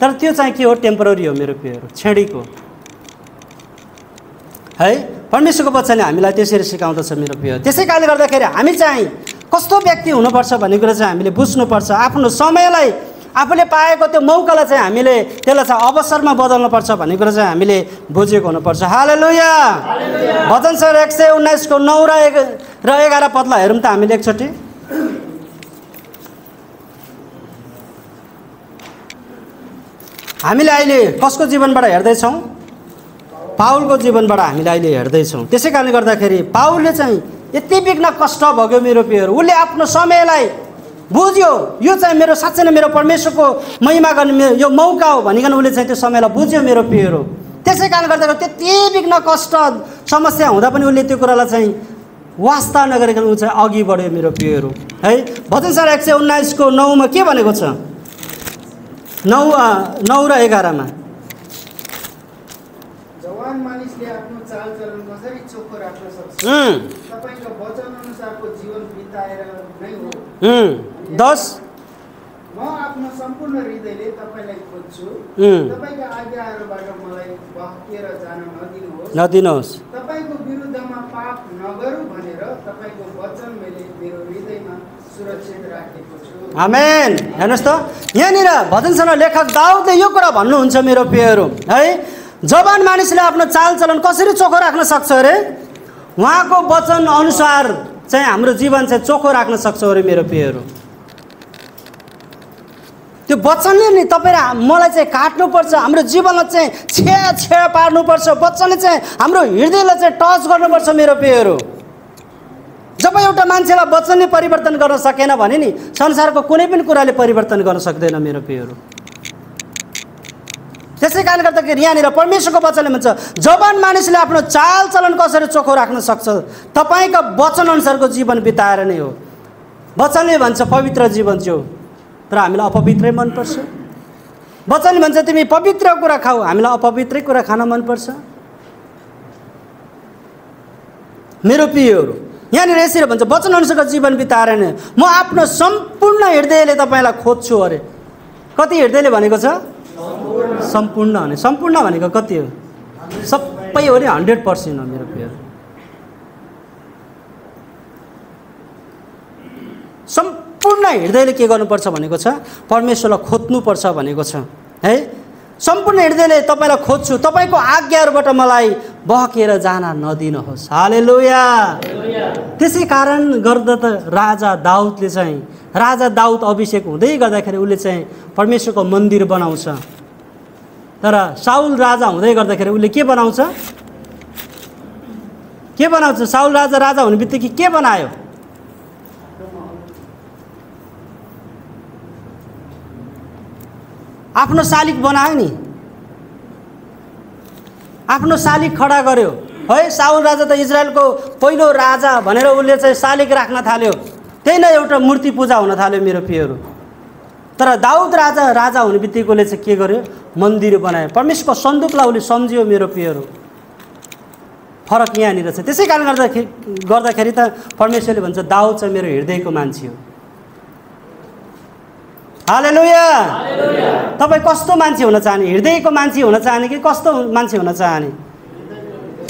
तर त्यो चाहिँ के हो? टेम्पोररी हो मेरो प्रियहरू, क्षणिक हो है। परमेश्वरको वचनले हामीलाई त्यसरी सिकाउँदछ मेरो प्रिय। त्यसै कारणले गर्दाखेरि हामी चाहिँ कस्तो व्यक्ति हुनुपर्छ भन्ने कुरा चाहिँ हामीले बुझ्नुपर्छ। आफ्नो समयलाई, आफूले पाएको त्यो मौकालाई चाहिँ हामीले त्यसलाई चाहिँ अवसरमा बदल्नुपर्छ भन्ने कुरा चाहिँ हामीले बुझेको हुनुपर्छ। हालेलुया। भजन सर 119 को 9 र 11 पदलाई हेरौँ त हामीले एकचोटि। हामीले अहिले कसको जीवनबाट हेर्दैछौँ? पाउलको जीवनबाट हामीले अहिले हेर्दैछौँ। त्यसै कारणले गर्दाखेरि पाउलले चाहिँ यति बिघ्न कष्ट भोग्यो मेरो प्रियहरू। उसले आफ्नो समयलाई बुझ्यो, यो चाहिँ मेरो साँच्चै नै मेरो परमेश्वरको महिमा गर्ने यो मौका हो भनिकन उसले चाहिँ त्यो समयलाई बुझ्यो मेरो प्रियहरू। त्यसै कारणले गर्दाखेरि त्यति बिघ्न कष्ट समस्या हुँदा पनि उसले त्यो कुरालाई चाहिँ वास्ता नगरिकन ऊ चाहिँ अघि बढ्यो मेरो प्रियहरू है। भजन सर 119 को 9 मा के भनेको छ? 9 र 11 मा, जवान मानिसले आफ्नो चालचलन कसरी चोखो राख्न सक्छ? तपाईको वचन अनुसारको जीवन बिताएर नै हो। 10 म आफ्नो सम्पूर्ण हृदयले तपाईलाई खोज्छु, तपाईका आज्ञाहरूबाट मलाई बहकेर जान नदिनुहोस्। तपाईको विरुद्धमा पाप नगरौँ भनेर तपाईको वचन मैले मेरो हृदयमा सुरक्षित राखेको छु। आमेन। हेर्नुहोस् त, यहाँनिर भजन सङ्घ लेखक दाउदले यो कुरा भन्नुहुन्छ मेरो प्रियहरू है। जवान मानिसले आफ्नो चालचलन कसरी चोखो राख्न सक्छ अरे? उहाँको वचन अनुसार चाहिँ हाम्रो जीवन चाहिँ चोखो राख्न सक्छ अरे मेरो प्रियहरू। त्यो वचनले नि तपाईँ र मलाई चाहिँ काट्नुपर्छ, हाम्रो जीवनलाई चाहिँ छेया पार्नुपर्छ। वचनले चाहिँ हाम्रो हृदयलाई चाहिँ टच गर्नुपर्छ मेरो प्रियहरू। जब एउटा मान्छेलाई वचनले परिवर्तन गर्न सकेन भने नि संसारको कुनै पनि कुराले परिवर्तन गर्न सक्दैन मेरो प्रियहरू। त्यसै कारणले गर्दाखेरि यहाँनिर परमेश्वरको वचनले भन्छ जवान मानिसले आफ्नो चालचलन कसरी चोखो राख्न सक्छ? तपाईँका वचन अनुसारको जीवन बिताएर नै हो। वचनले भन्छ पवित्र जीवन जिउ, तर हामीलाई अपवित्रै मनपर्छ। वचनले भन्छ तिमी पवित्र कुरा खाऊ, हामीलाई अपवित्रै कुरा खान मनपर्छ मेरो प्रियहरू। यहाँनिर यसरी भन्छ वचन अनुसारको जीवन बिताएर नै म आफ्नो सम्पूर्ण हृदयले तपाईँलाई खोज्छु अरे। कति हृदयले भनेको छ? सम्पूर्ण भने सम्पूर्ण भनेको कति हो? सबै हो नि, 100% हो मेरो प्रिय। सम्पूर्ण हृदयले के गर्नुपर्छ भनेको छ? परमेश्वरलाई खोज्नुपर्छ भनेको छ है। सम्पूर्ण हृदयले तपाईँलाई खोज्छु, तपाईँको आज्ञाहरूबाट मलाई बहकेर जान नदिनुहोस्। हालेलुया। त्यसै कारण गर्दा त राजा दाउदले चाहिँ राजा दाउद अभिषेक हुँदै गर्दाखेरि उसले चाहिँ परमेश्वरको मन्दिर बनाउँछ। तर साउल राजा हुँदै गर्दाखेरि उसले के बनाउँछ? साउल राजा हुने बित्तिकै के बनायो? आफ्नो शालिग बनायो नि, आफ्नो शालिग खडा गर्यो है। साउल राजा त इजरायलको पहिलो राजा भनेर उसले चाहिँ शालिग राख्न थाल्यो, त्यही नै एउटा मूर्ति पूजा हुन थाल्यो मेरो प्रियहरू। तर दाउद राजा हुने बित्तिकै उसले चाहिँ के गर्यो? मन्दिर बनायो। परमेश्वरको सन्दुकलाई उसले सम्झियो मेरो प्रियहरू। फरक यहाँनिर छ। त्यसै कारण गर्दाखेरि त परमेश्वरले भन्छ दाउद चाहिँ मेरो हृदयको मान्छे हो। हालेलुया। तपाईँ कस्तो मान्छे हुन चाहने? हृदयको मान्छे हुन चाहने कि कस्तो मान्छे हुन चाहने?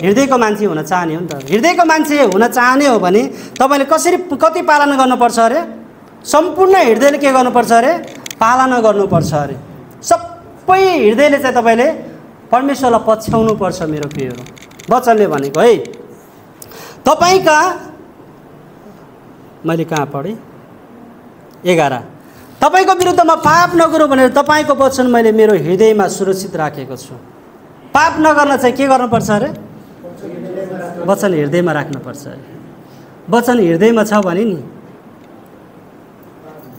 हृदयको मान्छे हुन चाहने हो नि त। हृदयको मान्छे हुन चाहने हो भने तपाईँले कति पालना गर्नुपर्छ अरे? सम्पूर्ण हृदयले के गर्नुपर्छ अरे? पालना गर्नुपर्छ अरे। सबै हृदयले चाहिँ तपाईँले परमेश्वरलाई पछ्याउनु पर्छ मेरो प्रियहरू। वचनले भनेको है। तपाईँका मैले कहाँ पढेँ? 11 तपाईँको विरुद्धमा पाप नगरौँ भनेर तपाईँको वचन मैले मेरो हृदयमा सुरक्षित राखेको छु। पाप नगर्न चाहिँ के गर्नुपर्छ अरे? वचन हृदयमा राख्नुपर्छ अरे। वचन हृदयमा छ भने नि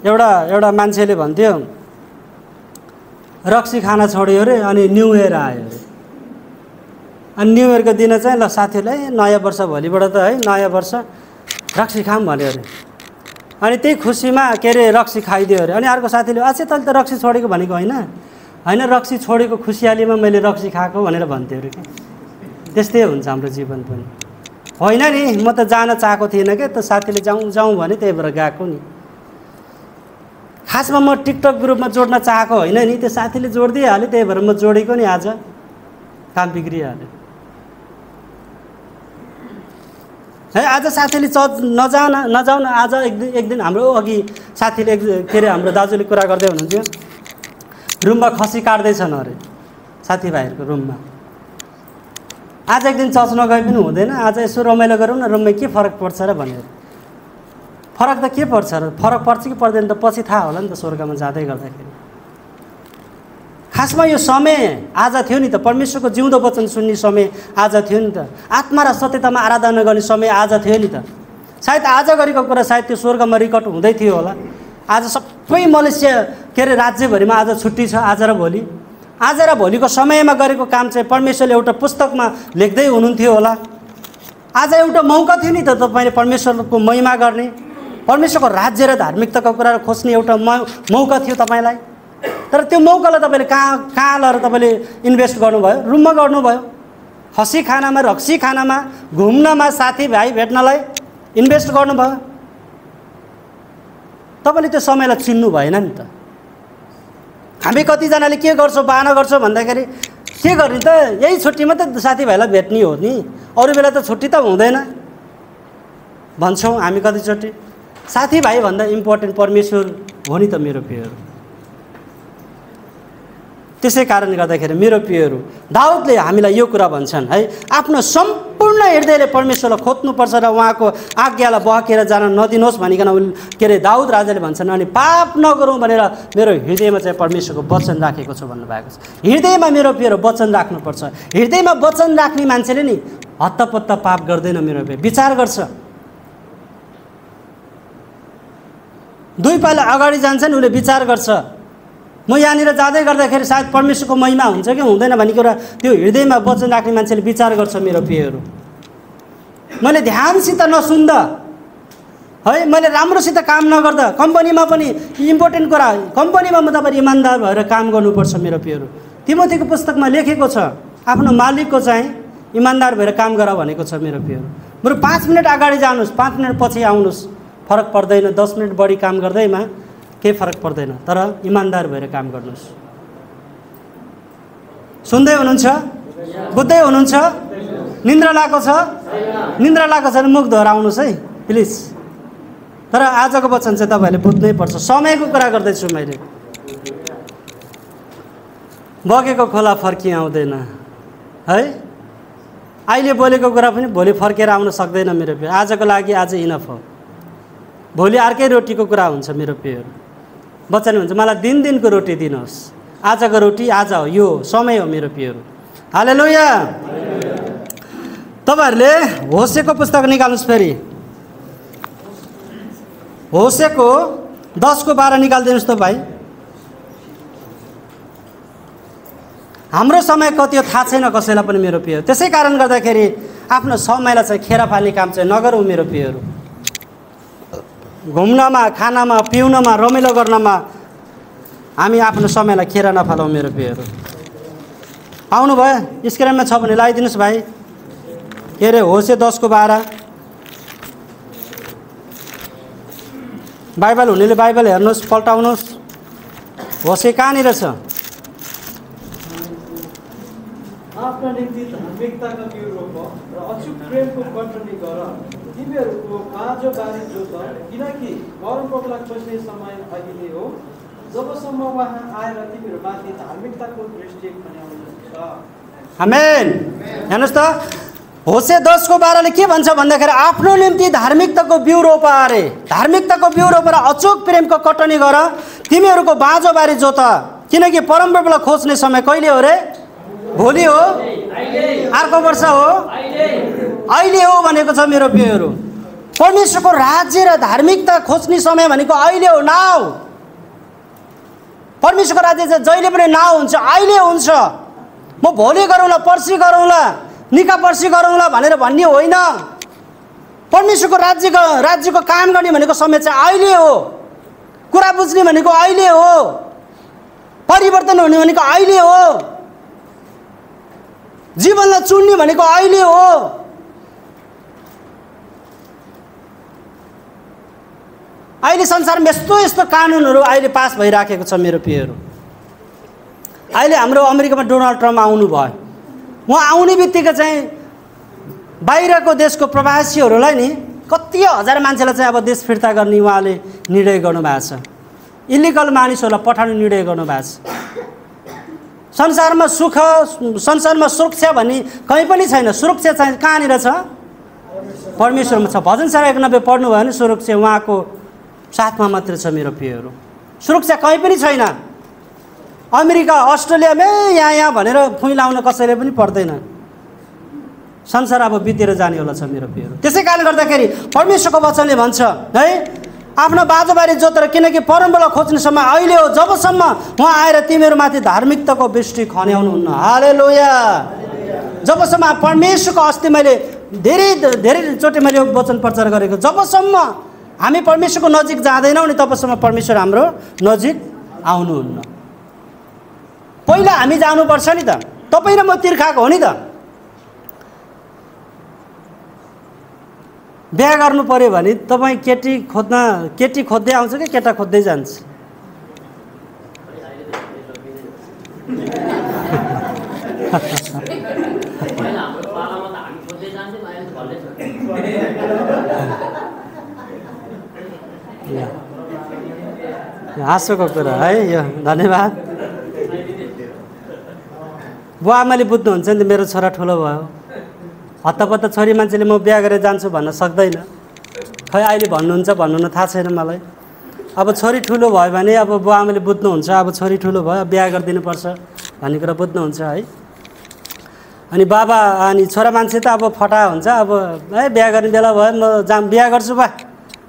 एउटा मान्छेले भन्थ्यो रक्सी खाना छोड्यो अरे अनि न्यू इयर आयो अरे। अनि न्यू इयरको दिन चाहिँ ल साथीहरूलाई नयाँ वर्ष भोलिबाट त है नयाँ वर्ष रक्सी खाऊँ भन्यो अरे। अनि त्यही खुसीमा के अरे रक्सी खाइदियो अरे। अनि अर्को साथीले अझै तैँले त रक्सी छोडेको भनेको होइन रक्सी छोडेको खुसियालीमा मैले रक्सी खाएको भनेर भन्थ्यो अरे। कि त्यस्तै हुन्छ हाम्रो जीवन पनि। होइन नि म त जान चाहेको थिइनँ क्या, त साथीले जाउँ भने त्यही भएर गएको नि। खासमा म टिकटक ग्रुपमा जोड्न चाहेको होइन नि, त्यो साथीले जोडिदिइहाल्यो त्यही भएर म जोडेको नि। आज काम बिग्रिहाल्यो है। आज साथीले नजाउन आज एक दिन हाम्रो अघि साथीले के अरे हाम्रो दाजुले कुरा गर्दै हुनुहुन्थ्यो, रुममा खसी काट्दैछन् अरे साथीभाइहरूको रुममा। आज एक दिन चर्च नगए पनि हुँदैन, आज यसो रमाइलो गरौँ न, रुममा के फरक पर्छ र भनेर। फरक त के पर्छ र? फरक पर्छ कि पर्दैन त पछि थाहा होला नि त स्वर्गमा जाँदै गर्दाखेरि। खासमा यो समय आज थियो नि त, परमेश्वरको जिउँदो वचन सुन्ने समय आज थियो नि त, आत्मा र सत्यतामा आराधना गर्ने समय आज थियो नि त। सायद आज गरेको कुरा सायद त्यो स्वर्गमा रेकर्ड हुँदै थियो होला। आज सबै मलेसिया के अरे राज्यभरिमा आज छुट्टी छ। आज र भोलिको समयमा गरेको काम चाहिँ परमेश्वरले एउटा पुस्तकमा लेख्दै हुनुहुन्थ्यो होला। आज एउटा मौका थियो नि त तपाईँले परमेश्वरको महिमा गर्ने, परमेश्वरको राज्य र धार्मिकताको कुरा खोज्ने एउटा मौका थियो तपाईँलाई। तर त्यो मौकालाई तपाईँले कहाँ लगेर तपाईँले इन्भेस्ट गर्नुभयो? रुममा गर्नुभयो। हँसी खानामा, रक्सी खानामा, घुम्नमा, साथीभाइ भेट्नलाई इन्भेस्ट गर्नुभयो। तपाईँले त्यो समयलाई चिन्नु भएन नि त। हामी कतिजनाले के गर्छौँ, बाहना गर्छौँ भन्दाखेरि के गर्ने त, यही छुट्टीमा त साथीभाइलाई भेट्ने हो नि, अरू बेला त छुट्टी त हुँदैन भन्छौँ हामी कतिचोटि। साथीभाइ भन्दा इम्पोर्टेन्ट परमेश्वर हो नि त मेरो प्रियहरू। त्यसै कारणले गर्दाखेरि मेरो प्रियहरू दाउदले हामीलाई यो कुरा भन्छन् है, आफ्नो सम्पूर्ण हृदयले परमेश्वरलाई खोज्नुपर्छ र उहाँको आज्ञालाई बहकेर जान नदिनुहोस् भनिकन के अरे दाउद राजाले भन्छन्। अनि पाप नगरौँ भनेर मेरो हृदयमा चाहिँ परमेश्वरको वचन राखेको छु भन्नुभएको छ। हृदयमा मेरो प्रियहरू वचन राख्नुपर्छ। हृदयमा वचन राख्ने मान्छेले नि हत्तपत्त पाप गर्दैन मेरो प्रिय, विचार गर्छ। 2 पाइला अगाडि जान्छन्, उसले विचार गर्छ म यहाँनिर जाँदै गर्दाखेरि सायद परमेश्वरको महिमा हुन्छ कि हुँदैन भन्ने कुरा त्यो हृदयमा वचन राख्ने मान्छेले विचार गर्छ मेरो प्रियहरू। मैले ध्यानसित नसुन्दा है, मैले राम्रोसित काम नगर्दा, कम्पनीमा पनि इम्पोर्टेन्ट कुरा, कम्पनीमा म तपाईँ इमान्दार भएर काम गर्नुपर्छ मेरो प्रियहरू। तिमोथीको पुस्तकमा लेखेको छ आफ्नो मालिकको चाहिँ इमान्दार भएर काम गर भनेको छ मेरो प्रियहरू। बरु 5 मिनट अगाडि जानुहोस्, 5 मिनट पछि आउनुहोस्, फरक पर्दैन। 10 मिनट बढी काम गर्दैमा केही फरक पर्दैन, तर इमान्दार भएर काम गर्नुहोस्। सुन्दै हुनुहुन्छ? बुझ्दै हुनुहुन्छ? निन्द्रा लागेको छ? निन्द्रा लागेको छ भने मुख दोहोऱ्याउनुहोस् है प्लिज। तर आजको वचन चाहिँ तपाईँहरूले बुझ्नै पर्छ। समयको कुरा गर्दैछु मैले। बगेको खोला फर्किआउँदैन है। अहिले बोलेको कुरा पनि भोलि फर्केर आउन सक्दैन मेरो प्रिय। आजको लागि आज इनफ हो, भोलि अर्कै रोटीको कुरा हुन्छ मेरो प्रियहरू। बच्चाले हुन्छ मलाई दिनको रोटी दिनुहोस्, आजको रोटी आज हो, यो समय हो मेरो प्रियहरू। हालेलुया। तपाईँहरूले होसेको पुस्तक निकाल्नुहोस्। फेरि होसेको 10:12 निकालिदिनुहोस् त भाइ। हाम्रो समय कति हो थाहा छैन कसैलाई पनि मेरो प्रिय। त्यसै कारण गर्दाखेरि आफ्नो समयलाई चाहिँ खेर फाल्ने काम चाहिँ नगरौँ मेरो प्रियहरू। घुम्नमा, खानामा, पिउनमा, रमाइलो गर्नमा हामी आफ्नो समयलाई खेर नफालौँ मेरो प्रियहरू। आउनुभयो? स्क्रिनमा छ भने लगाइदिनुहोस् भाइ। के अरे होसे 10:12। बाइबल हुनेले बाइबल हेर्नुहोस्, पल्टाउनुहोस्। होसे कहाँनिर छ? आफ्ना निम्ति धार्मिकताका बिउ रोप र अचुक प्रेमको कटनी गर। तिमीहरूको बाँझो बारी जोत, किनकि परमप्रभुलाई खोज्ने समय अहिले हो, जबसम्म उहाँ आएर तिमीहरूमाथि धार्मिकताको दृष्टि खन्याउनुहुन्छ। आमेन। हेर्नुहोस् त, होसे 10:12 के भन्छ भन्दाखेरि आफ्नो निम्ति धार्मिकताको बिउ रोप अरे। धार्मिकताको बिउ रोपेर अचुक प्रेमको कटनी गर। तिमीहरूको बाँझो बारी जोत, किनकि परमप्रभुलाई खोज्ने समय कहिले हो रे? भोलि हो, अर्को वर्ष हो, अहिले हो भनेको छ मेरो प्रियहरू। परमेश्वरको राज्य र धार्मिकता खोज्ने समय भनेको अहिले हो, नाउ। परमेश्वरको राज्य चाहिँ जहिले पनि नाउ हुन्छ, अहिले हुन्छ। म भोलि गरौँला, पर्सि गरौँला, निका पर्सि गरौँला भनेर भन्ने होइन। परमेश्वरको राज्यको काम गर्ने भनेको समय चाहिँ अहिले हो। कुरा बुझ्ने भनेको अहिले हो। परिवर्तन हुने भनेको अहिले हो। जीवनलाई चुन्ने भनेको अहिले हो। अहिले संसारमा यस्तो यस्तो कानुनहरू अहिले पास भइराखेको छ मेरो प्रियहरू। अहिले हाम्रो अमेरिकामा डोनाल्ड ट्रम्प आउनुभयो। उहाँ आउने बित्तिकै चाहिँ बाहिरको देशको प्रवासीहरूलाई नि कति हजार मान्छेलाई चाहिँ अब देश फिर्ता गर्ने उहाँले निर्णय गर्नुभएको छ। इलिगल मानिसहरूलाई पठाउने निर्णय गर्नुभएको छ। संसारमा सुख, संसारमा सुरक्षा भन्ने कहीँ पनि छैन। सुरक्षा चाहिँ कहाँनिर छ? परमेश्वरमा छ। भजन 91 पढ्नुभयो भने सुरक्षा उहाँको साथमा मात्र छ मेरो प्रियहरू। सुरक्षा कहीँ पनि छैन। अमेरिका, अस्ट्रेलियामै यहाँ भनेर फुइँ लाउन कसैले पनि पर्दैन। संसार अब बितेर जानेवाला छ मेरो प्रियहरू। त्यसै कारणले गर्दाखेरि परमेश्वरको वचनले भन्छ है, आफ्नो बाँझोबारी जोतेर, किनकि परमप्रभुलाई खोज्ने समय अहिले हो, जबसम्म उहाँ आएर तिमीहरूमाथि धार्मिकताको दृष्टि खन्याउनुहुन्न। हालेलुया। जबसम्म परमेश्वरको अस्ति मैले धेरैचोटि मैले वचन प्रचार गरेको, जबसम्म हामी परमेश्वरको नजिक जाँदैनौँ नि तबसम्म परमेश्वर हाम्रो नजिक आउनुहुन्न। पहिला हामी जानुपर्छ नि त। तपाईँ र म तिर्खाएको हो नि त। बिहा गर्नु पर्यो भने तपाईँ केटी खोज्दै आउँछ कि केटा खोज्दै जान्छ? हाँसोको कुरा है यो। धन्यवाद। बुवा आमाले बुझ्नुहुन्छ नि त, मेरो छोरा ठुलो भयो, हत्तपत्त छोरी मान्छेले म बिहा गरेर जान्छु भन्न सक्दैन। खै अहिले भन्नुहुन्छ भन्नुहुन्न थाहा छैन मलाई। अब छोरी ठुलो भयो भने अब बुवा आमाले बुझ्नुहुन्छ, अब छोरी ठुलो भयो, बिहा गरिदिनुपर्छ भन्ने कुरा बुझ्नुहुन्छ है। अनि बाबा अनि छोरा मान्छे त अब फटा हुन्छ, अब है बिहा गर्ने बेला भयो, म बिहा गर्छु बा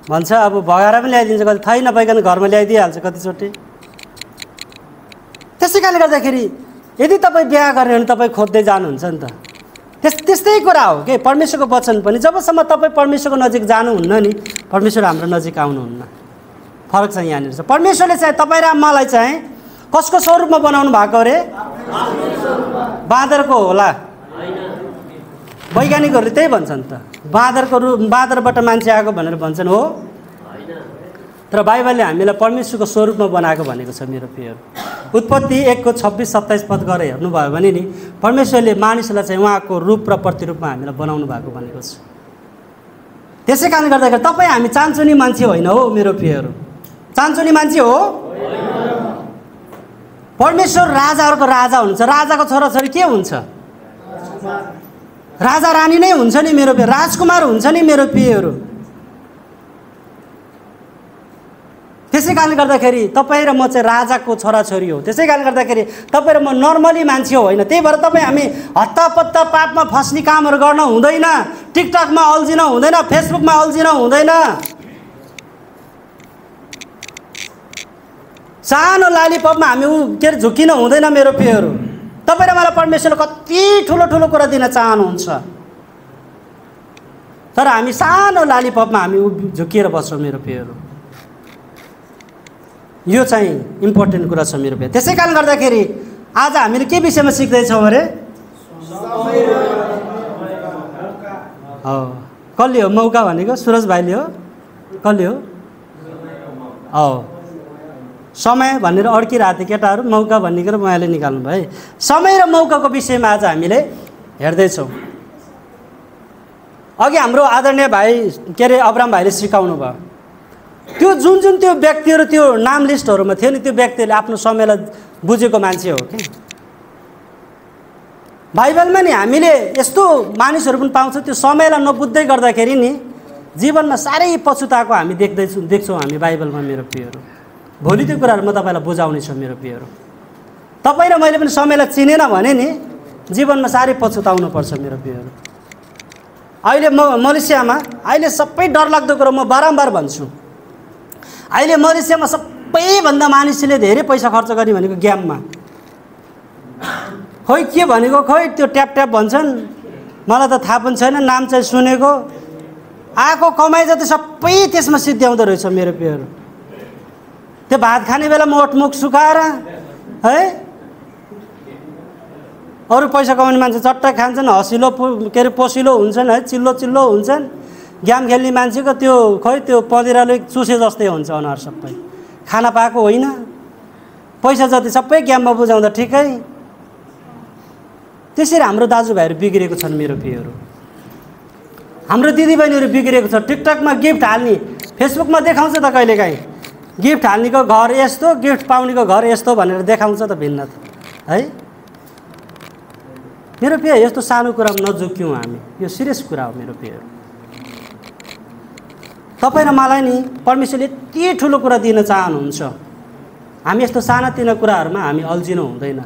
भन्छ। अब भगाएर पनि ल्याइदिन्छ, कति थाहै नपाइकन घरमा ल्याइदिइहाल्छ कतिचोटि। त्यसै कारणले गर्दाखेरि यदि तपाईँ बिहा गर्ने भने तपाईँ खोज्दै जानुहुन्छ नि त। त्यस्तै कुरा हो कि परमेश्वरको वचन पनि, जबसम्म तपाईँ परमेश्वरको नजिक जानुहुन्न नि परमेश्वर हाम्रो नजिक आउनुहुन्न। फरक चाहिँ यहाँनिर छ। परमेश्वरले चाहिँ तपाईँ र मलाई चाहिँ कसको स्वरूपमा बनाउनु भएको अरे? बाँदरको होला। वैज्ञानिकहरूले त्यही भन्छन् त, बाँदरबाट मान्छे आएको भनेर भन्छन् हो। तर बाइबलले हामीलाई परमेश्वरको स्वरूपमा बनाएको भनेको छ मेरो प्रियहरू। उत्पत्ति 1:26-27 पद गरेर हेर्नुभयो भने नि परमेश्वरले मानिसलाई चाहिँ उहाँको रूप र प्रतिरूपमा हामीलाई बनाउनु भएको भनेको छ। त्यसै कारणले गर्दाखेरि तपाईँ हामी चान्चुनी मान्छे होइन हो मेरो प्रियहरू। चान्चुनी मान्छे हो? परमेश्वर राजाहरूको राजा हुनुहुन्छ, राजाको छोराछोरी के हुन्छ? राजा रानी नै हुन्छ नि मेरो प्रिय, राजकुमार हुन्छ नि मेरो प्रियहरू। त्यसै कारणले गर्दाखेरि तपाईँ र म चाहिँ राजाको छोराछोरी हो। त्यसै कारणले गर्दाखेरि तपाईँ र म नर्मली मान्छे हो होइन। त्यही भएर तपाईँ हामी हत्तापत्ता पापमा फस्ने कामहरू गर्न हुँदैन, टिकटकमा अल्झिन हुँदैन, फेसबुकमा अल्झिन हुँदैन, सानो लालीपपमा हामी के अरे झुकिन हुँदैन मेरो प्रियहरू। तपाईँ र मलाई परमेश्वरले कति ठुलो ठुलो कुरा दिन चाहनुहुन्छ, तर हामी सानो लालीपपमा हामी झुकिएर बस्छौँ मेरो प्रियहरू। यो चाहिँ इम्पोर्टेन्ट कुरा छ मेरो प्रिय। त्यसै कारणले गर्दाखेरि आज हामीले के विषयमा सिक्दैछौँ अरे? कसले हो मौका भनेको? सुरज भाइले हो? कसले हो? समय भनेर अड्किरहेको थियो केटाहरू, मौका भन्ने कुरा उहाँले निकाल्नु भयो है। समय र मौकाको विषयमा आज हामीले हेर्दैछौँ। अघि हाम्रो आदरणीय भाइ के अरे अब्राम भाइले सिकाउनु भयो, त्यो जुन जुन त्यो व्यक्तिहरू त्यो नाम लिस्टहरूमा थियो नि, त्यो व्यक्तिहरूले आफ्नो समयलाई बुझेको मान्छे हो कि। बाइबलमा नि हामीले यस्तो मानिसहरू पनि पाउँछौँ त्यो समयलाई नबुझ्दै गर्दाखेरि नि जीवनमा साह्रै पछुताएको हामी देख्छौँ हामी बाइबलमा मेरो प्रियहरू। भोलि त्यो कुराहरू म तपाईँलाई बुझाउने छु मेरो प्रियहरू। तपाईँ र मैले पनि समयलाई चिनेन भने नि जीवनमा साह्रै पछुताउनुपर्छ मेरो प्रियहरू। अहिले मलेसियामा अहिले सबै डरलाग्दो कुरो म बारम्बार भन्छु, अहिले मलेसियामा सबैभन्दा मानिसले धेरै पैसा खर्च गर्ने भनेको गेममा। खोइ के भनेको, खोइ त्यो ट्याप ट्याप भन्छन्, मलाई त थाहा पनि छैन, नाम चाहिँ सुनेको। आएको कमाइ जति सबै त्यसमा सिद्ध्याउँदो रहेछ मेरो प्रियहरू। त्यो भात खाने बेला मोटमुख सुकाएर है, अरू पैसा कमाउने मान्छे चट्टै खान्छन्, हसिलो के अरे पोसिलो हुन्छन् है, चिल्लो चिल्लो हुन्छन्। गेम खेल्ने मान्छेको त्यो खोइ त्यो पँधिराले चुसे जस्तै हुन्छ अनुहार, सबै खाना पाएको होइन। पैसा जति सबै गेममा बुझाउँदा ठिकै। त्यसरी हाम्रो दाजुभाइहरू बिग्रेको छन् मेरो प्रियहरू। हाम्रो दिदीबहिनीहरू बिग्रेको छ। टिकटकमा गिफ्ट हाल्ने, फेसबुकमा देखाउँछ त कहिलेकाहीँ, गिफ्ट हाल्नेको घर यस्तो, गिफ्ट पाउनेको घर यस्तो भनेर देखाउँछ त भिन्नता है मेरो प्रिय। यस्तो सानो कुरामा नझुक्यौँ हामी, यो सिरियस कुरा हो मेरो प्रियहरू। तपाईँ र मलाई नि परमेश्वरले यति ठुलो कुरा दिन चाहनुहुन्छ, हामी यस्तो सानातिना कुराहरूमा हामी अल्झिनु हुँदैन।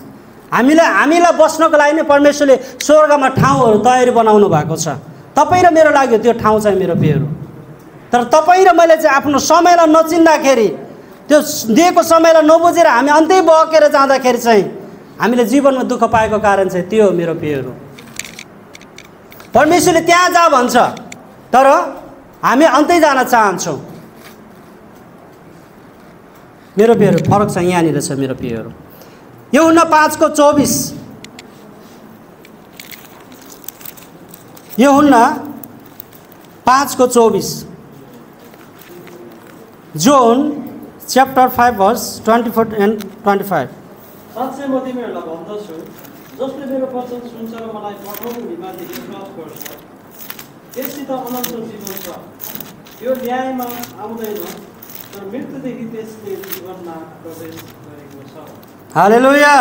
हामीलाई बस्नको लागि नै परमेश्वरले स्वर्गमा ठाउँहरू तयारी बनाउनु भएको छ। तपाईँ र मेरो लागि त्यो ठाउँ चाहिँ मेरो प्रियहरू। तर तपाईँ र मैले चाहिँ आफ्नो समयलाई नचिन्दाखेरि, त्यो दिएको समयलाई नबुझेर हामी अन्तै बकेर जाँदाखेरि चाहिँ हामीले जीवनमा दुःख पाएको कारण चाहिँ त्यो हो मेरो प्रियहरू। परमेश्वरले त्यहाँ जा भन्छ, तर हामी अन्तै जान चाहन्छौँ मेरो प्रियहरू। फरक छ यहाँनिर छ मेरो प्रियहरू। यूहन्ना 5:24, यूहन्ना 5:24, जोन च्याप्टर 5 verse 24 and 25। साँच्चै म तिमीहरूलाई भन्दछु, जसले मेरो वचन सुन्छ र मलाई पठाउनु निम्ति विश्वास गर्छ त्यससित अनन्त जीवन छ। यो न्यायमा आउँदैन, तर मृत्युदेखि त्यसले जीवनमा प्रवेश गरेको छ। हालेलुया।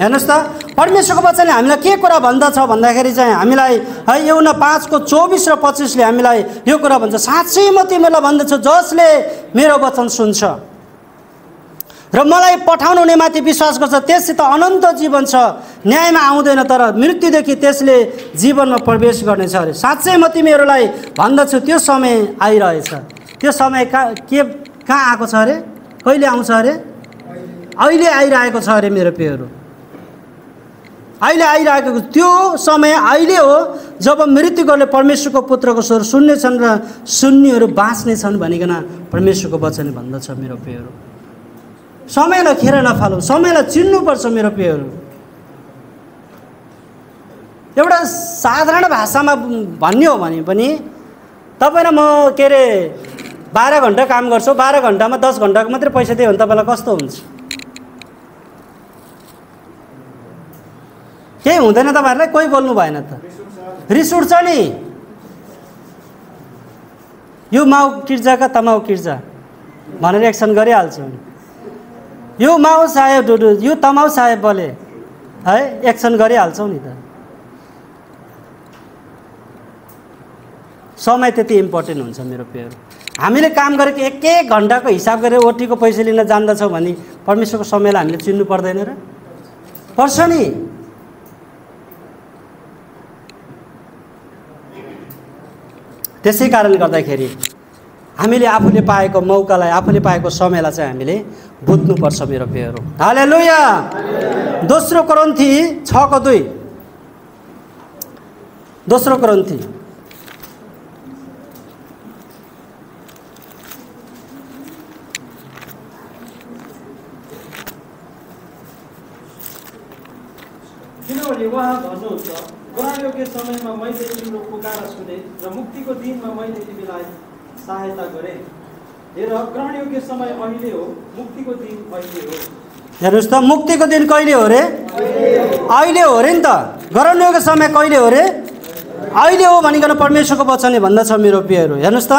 हेर्नुहोस् त, परमेश्वरको वचनले हामीलाई के कुरा भन्दछ भन्दाखेरि चाहिँ हामीलाई है यूहन्ना 5:24 र 25ले हामीलाई यो कुरा भन्छ, साँच्चै म तिमीहरूलाई भन्दछु, जसले मेरो वचन सुन्छ र मलाई पठाउनु हुने माथि विश्वास गर्छ त्यससित अनन्त जीवन छ, न्यायमा आउँदैन, तर मृत्युदेखि त्यसले जीवनमा प्रवेश गर्नेछ अरे। साँच्चै म तिमीहरूलाई भन्दछु त्यो समय आइरहेछ। त्यो समय कहाँ आएको छ अरे? कहिले आउँछ अरे? अहिले आइरहेको छ अरे मेरो प्रियहरू। अहिले आइरहेको त्यो समय अहिले हो जब मृत्युकोले परमेश्वरको पुत्रको स्वर सुन्नेछन् र सुन्नेहरू बाँच्नेछन् भनिकन परमेश्वरको वचनले भन्दछ मेरो प्रियहरू। समयलाई खेर नफालौँ, समयलाई चिन्नुपर्छ मेरो प्रियहरू। एउटा साधारण भाषामा भन्ने हो भने पनि तपाईँ र म के अरे 12 घन्टा काम गर्छौँ, 12 घन्टामा 10 घन्टाको मात्रै पैसा दियो भने तपाईँलाई कस्तो हुन्छ? केही हुँदैन तपाईँहरूलाई? कोही बोल्नु भएन त? रिस उठ्छ नि, यो माउ किर्जा का तमाउ किर्जा भनेर एक्सन गरिहाल्छु। यो माउ साहेब यो तमाउ साहेब बोले है एक्सन गरिहाल्छौँ नि त। समय त्यति इम्पोर्टेन्ट हुन्छ मेरो प्रियहरू। हामीले काम गरेको एक एक घन्टाको हिसाब गरेर ओटीको पैसा लिन जान्दछौँ भने परमेश्वरको समयलाई हामीले चिन्नु पर्दैन र? पर्छ नि। त्यसै कारणले गर्दाखेरि हामीले आफूले पाएको मौकालाई, आफूले पाएको समयलाई चाहिँ हामीले बुझ्नुपर्छ मेरो प्रियहरू। हालेलुया। दोस्रो कोरिन्थी 6:2। दोस्रो कोरिन्थी किनभने उहाँ भन्नुहुन्छ, ग्रहणयोग्य समयमा मैले तिम्रो पुकार सुने र मुक्तिको दिनमा मैले तिमीलाई सहायता गरेँ। हेर, ग्रहणयोग्य समय अहिले हो, मुक्तिको दिन अहिले हो। हेर्नुहोस् त, मुक्तिको दिन कहिले हो रे? अहिले हो रे नि त। ग्रहणयोग्य समय कहिले हो रे? अहिले हो भनिकन परमेश्वरको वचनले भन्दछ मेरो प्रियहरू। हेर्नुहोस् त,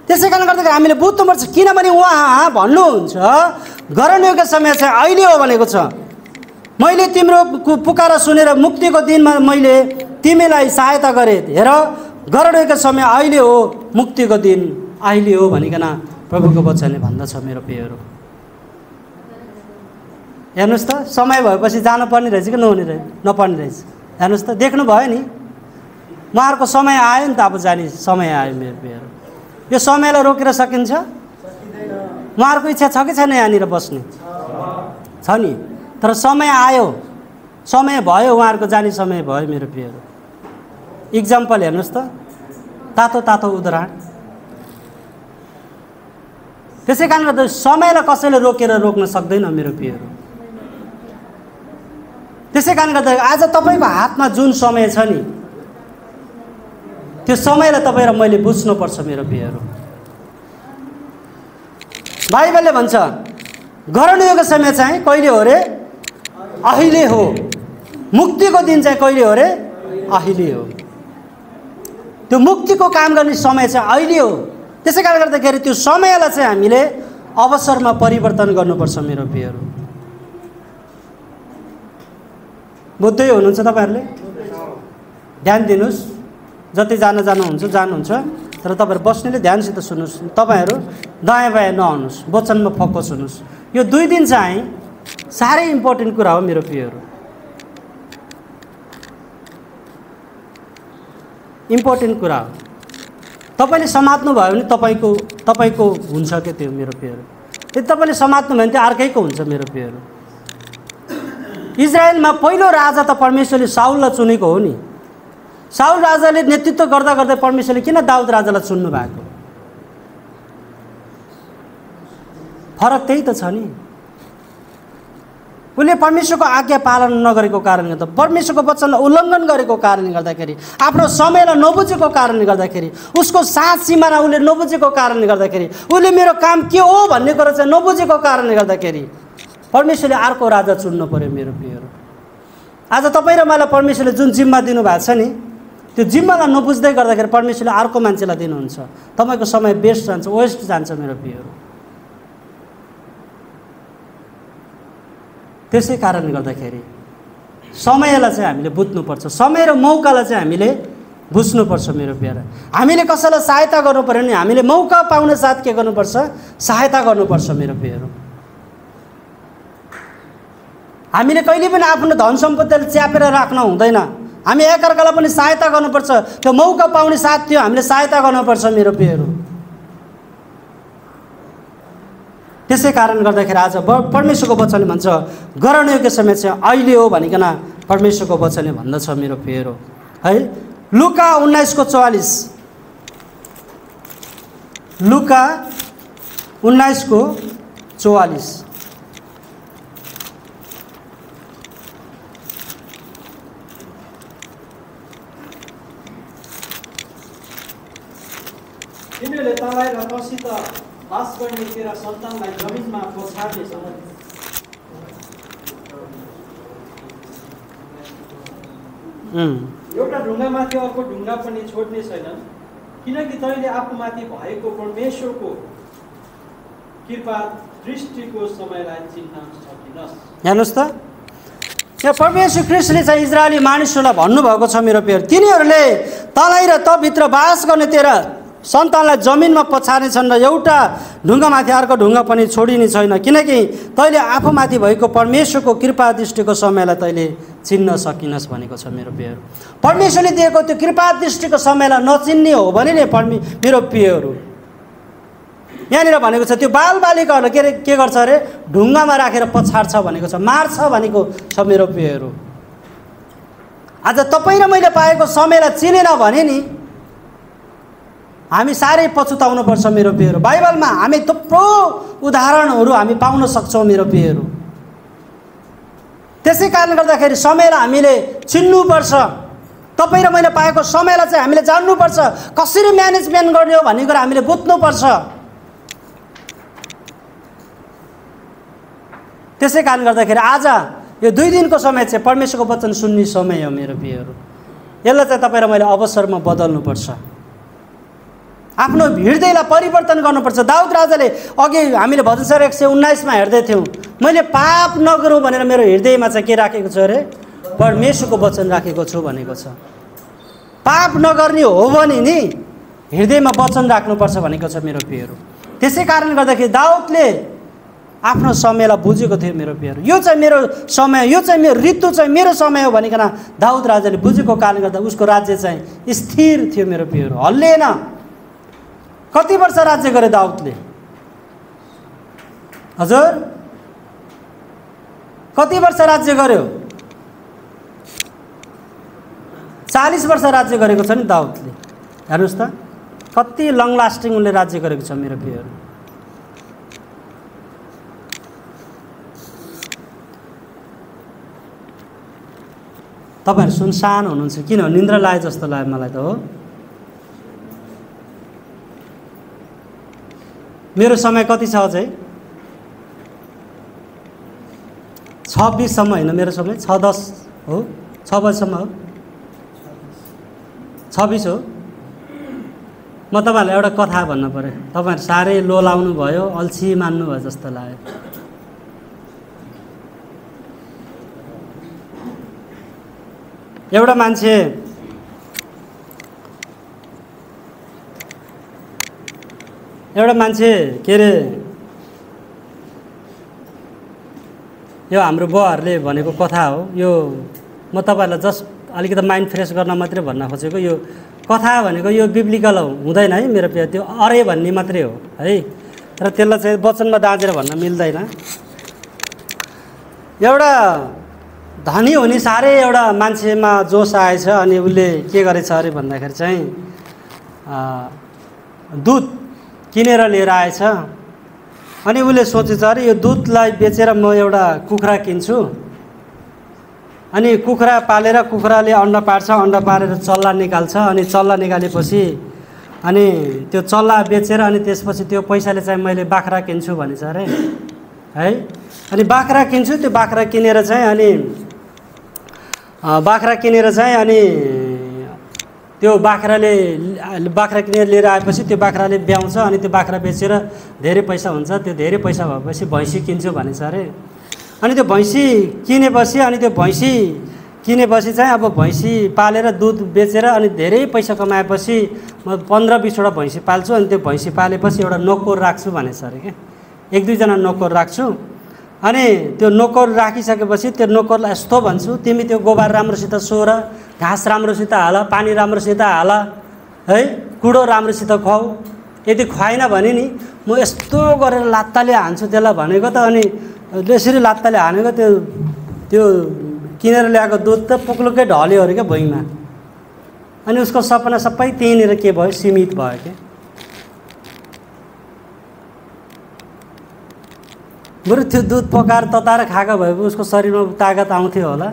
त्यसै कारणले गर्दाखेरि हामीले बुझ्नुपर्छ, किनभने उहाँ भन्नुहुन्छ ग्रहणयोग्य समय चाहिँ अहिले हो भनेको छ। मैले तिम्रो पुकार सुनेर मुक्तिको दिनमा मैले तिमीलाई सहायता गरेँ। हेर, ग्रहणयोग्य समय अहिले हो, मुक्तिको दिन अहिले हो भनिकन प्रभुको वचनले भन्दछ मेरो प्रियहरू। हेर्नुहोस् त, समय भएपछि जानुपर्ने रहेछ कि नपर्ने रहेछ? हेर्नुहोस् त, देख्नुभयो नि, उहाँहरूको समय आयो नि त। अब जाने समय आयो मेरो प्रियहरू। यो समयलाई रोकेर सकिन्छ? उहाँहरूको इच्छा छ कि छैन यहाँनिर बस्ने? छ नि। तर समय आयो, समय भयो, उहाँहरूको जाने समय भयो मेरो प्रियहरू। इक्जाम्पल हेर्नुहोस् त, तातो तातो उदाहरण। त्यसै कारणले गर्दा समयलाई कसैले रोक्न सक्दैन मेरो प्रियहरू। त्यसै कारणले गर्दा आज तपाईँको हातमा जुन समय छ नि, त्यो समयलाई तपाईँ र मैले बुझ्नुपर्छ मेरो प्रियहरू। बाइबलले भन्छ ग्रहणयोग्य समय चाहिँ कहिले हो रे? अहिले हो। मुक्तिको दिन चाहिँ कहिले हो रे? अहिले हो। त्यो मुक्तिको काम गर्ने समय चाहिँ अहिले हो। त्यसै कारणले गर्दाखेरि त्यो समयलाई चाहिँ हामीले अवसरमा परिवर्तन गर्नुपर्छ मेरो प्रियहरू। बुझ्दै हुनुहुन्छ तपाईँहरूले? ध्यान दिनुहोस्, जति जानुहुन्छ जानुहुन्छ, तर तपाईँहरू बस्नेले ध्यानसित सुन्नुहोस्। तपाईँहरू दायाँ बायाँ नहुनुहोस्, वचनमा फोकस हुनुहोस्। यो 2 दिन चाहिँ साह्रै इम्पोर्टेन्ट कुरा हो मेरो प्रियहरू। इम्पोर्टेन्ट कुरा हो। तपाईँले समात्नु भयो भने तपाईँको हुन्छ के त्यो मेरो प्रियहरू। यदि तपाईँले समात्नु भयो भने त्यो अर्कैको हुन्छ मेरो प्रियहरू। इजरायलमा पहिलो राजा त परमेश्वरले साउललाई चुनेको हो नि। साउल राजाले नेतृत्व गर्दा गर्दै परमेश्वरले किन दाउद राजालाई चुन्नु भएको? फरक त्यही त छ नि। उसले परमेश्वरको आज्ञा पालन नगरेको कारणले गर्दा, परमेश्वरको वचनलाई उल्लङ्घन गरेको कारणले गर्दाखेरि, आफ्नो समयलाई नबुझेको कारणले गर्दाखेरि, उसको साथ सीमाना उसले नबुझेको कारणले गर्दाखेरि, उसले मेरो काम के हो भन्ने कुरा चाहिँ नबुझेको कारणले गर्दाखेरि परमेश्वरले अर्को राजा चुन्नु पर्यो मेरो प्रियहरू। आज तपाईँ र मलाई परमेश्वरले जुन जिम्मा दिनुभएको छ नि, त्यो जिम्मालाई नबुझ्दै गर्दाखेरि परमेश्वरले अर्को मान्छेलाई दिनुहुन्छ। तपाईँको समय वेस्ट जान्छ, वेस्ट जान्छ मेरो प्रियहरू। त्यसै कारणले गर्दाखेरि समयलाई चाहिँ हामीले बुझ्नुपर्छ, समय र मौकालाई चाहिँ हामीले बुझ्नुपर्छ मेरो प्यारा। हामीले कसैलाई सहायता गर्नु पर्यो भने हामीले मौका पाउने साथ के गर्नुपर्छ? सहायता गर्नुपर्छ मेरो प्यारो। हामीले कहिले पनि आफ्नो धन सम्पत्तिलाई च्यापेर राख्न हुँदैन। हामी एकअर्कालाई पनि सहायता गर्नुपर्छ। त्यो मौका पाउने साथ थियो हामीले सहायता गर्नुपर्छ मेरो प्रियहरू। त्यसै कारण गर्दाखेरि आज परमेश्वरको वचनले भन्छ ग्रहणयोग्य समय चाहिँ अहिले हो भनिकन परमेश्वरको वचनले भन्दछ मेरो प्रियहरू है। लुका 19:44 लुका 19:44 तिमीले तँलाई र तँसित बास गर्ने तेरा सन्तानलाई जमिनमा पछाड्नेछन्। एउटा ढुङ्गामाथि अर्को ढुङ्गा पनि छोड्ने छैनन्, किनकि तैँले आफूमाथि भएको परमेश्वरको कृपा दृष्टिको समयलाई चिन्न सकिनस्। हेर्नुहोस् त, यहाँ परमेश्वर ख्रीष्टले चाहिँ इजरायली मानिसहरूलाई भन्नुभएको छ मेरो प्रिय, तिनीहरूले तँलाई र तँभित्र बास गर्ने तेरा सन्तानलाई जमिनमा पछार्नेछन् र एउटा ढुङ्गामाथि अर्को ढुङ्गा पनि छोडिने छैन, किनकि तैँले आफूमाथि भएको परमेश्वरको कृपा दृष्टिको समयलाई तैँले चिन्न सकिनस् भनेको छ मेरो प्रियहरू। परमेश्वरले दिएको त्यो कृपा दृष्टिको समयलाई नचिन्ने हो भने नि मेरो प्रियहरू, यहाँनिर भनेको छ त्यो बालबालिकाहरूले के गर्छ अरे, ढुङ्गामा राखेर पछाड्छ भनेको छ, मार्छ भनेको छ मेरो प्रियहरू। आज तपाईँ र मैले पाएको समयलाई चिनेन भने नि हामी साह्रै पछुताउनुपर्छ मेरो प्रियहरू। बाइबलमा हामी थुप्रो उदाहरणहरू हामी पाउन सक्छौँ मेरो प्रियहरू। त्यसै कारण गर्दाखेरि समयलाई हामीले चिन्नुपर्छ। तपाईँ र मैले पाएको समयलाई चाहिँ हामीले जान्नुपर्छ, कसरी म्यानेजमेन्ट गर्ने हो भन्ने कुरा हामीले बुझ्नुपर्छ। त्यसै कारण गर्दाखेरि आज यो 2 दिनको समय चाहिँ परमेश्वरको वचन सुन्ने समय हो मेरो प्रियहरू। यसलाई चाहिँ तपाईँ र मैले अवसरमा बदल्नुपर्छ, आफ्नो हृदयलाई परिवर्तन गर्नुपर्छ। दाउद राजाले अघि हामीले भजन 119 हेर्दै थियौँ, मैले पाप नगरौँ भनेर मेरो हृदयमा चाहिँ के राखेको छु अरे, परमेश्वरको वचन राखेको छु भनेको छ। पाप नगर्ने हो भने नि हृदयमा वचन राख्नुपर्छ भनेको छ मेरो प्रियहरू। त्यसै कारण गर्दाखेरि दाउदले आफ्नो समयलाई बुझेको थियो मेरो प्रियहरू। यो चाहिँ मेरो समय, यो चाहिँ मेरो ऋतु चाहिँ मेरो समय हो भनिकन दाउद राजाले बुझेको कारणले गर्दा उसको राज्य चाहिँ स्थिर थियो मेरो प्रियहरू, हल्लिएन। कति वर्ष राज्य गरे दाउदले? हजुर कति वर्ष राज्य गर्यो? 40 वर्ष राज्य गरेको छ नि दाउदले। हेर्नुहोस् त कति लङ लास्टिङ उनले राज्य गरेको छ मेरो प्रियहरू। तपाईँहरू सुनसान हुनुहुन्छ, किन निन्द्रा लागे जस्तो लाग्यो मलाई त। हो, मेरो समय कति छ अझै? 26सम्म होइन, मेरो समय 6:10 हो, 6 बजीसम्म हो, 26 हो। म तपाईँहरूलाई एउटा कथा भन्नु पऱ्यो, तपाईँहरू साह्रै लोलाउनु भयो, अल्छी मान्नु भयो जस्तो लाग्यो। एउटा मान्छे के अरे, यो हाम्रो बुवाहरूले भनेको कथा हो। यो म तपाईँहरूलाई जस्ट अलिकति माइन्ड फ्रेस गर्न मात्रै भन्न खोजेको। यो कथा भनेको यो बिब्लिकल हुँदैन है मेरो प्रिय, त्यो अरे भन्ने मात्रै हो है, तर त्यसलाई चाहिँ वचनमा दाँजेर भन्न मिल्दैन। एउटा धनी हुने साह्रै एउटा मान्छेमा जोस आएछ, अनि उसले के गरेछ अरे भन्दाखेरि चाहिँ दुध किनेर लिएर आएछ। अनि उसले सोचेछ अरे यो दुधलाई बेचेर म एउटा कुखुरा किन्छु, अनि कुखुरा पालेर कुखुराले अन्डा पार्छ, अन्डा पारेर चल्ला निकाल्छ, अनि चल्ला निकालेपछि अनि त्यो चल्ला बेचेर अनि त्यसपछि त्यो पैसाले चाहिँ मैले बाख्रा किन्छु भनेछ अरे है। अनि बाख्रा किन्छु, त्यो बाख्रा किनेर चाहिँ अनि त्यो बाख्रा किनेर लिएर आएपछि त्यो बाख्राले ब्याउँछ, अनि त्यो बाख्रा बेचेर धेरै पैसा हुन्छ, त्यो धेरै पैसा भएपछि भैँसी किन्छु भनेछ अरे। अनि त्यो भैँसी किनेपछि चाहिँ अब भैँसी पालेर दुध बेचेर अनि धेरै पैसा कमाएपछि म 15-20वटा भैँसी पाल्छु, अनि त्यो भैँसी पालेपछि एउटा नोकर राख्छु भनेछ अरे क्या, 1-2जना नोकर राख्छु। अनि त्यो नोकर राखिसकेपछि त्यो नोकरलाई यस्तो भन्छु, तिमी त्यो गोबर राम्रोसित सोर, घाँस राम्रोसित हाल, पानी राम्रोसित हाल है, कुडो राम्रोसित खुवाऊ। यदि खुवाएन भने नि म यस्तो गरेर लात्ताले हान्छु त्यसलाई भनेको त। अनि त्यसरी लात्ताले हानेको त्यो किनेर ल्याएको दुध त पुक्लुकै ढल्यो अरे क्या भुइँमा। अनि उसको सपना सबै त्यहीँनिर के भयो, सीमित भयो क्या। बरु त्यो दुध पकाएर तताएर खाएको भए उसको शरीरमा तागत आउँथ्यो होला,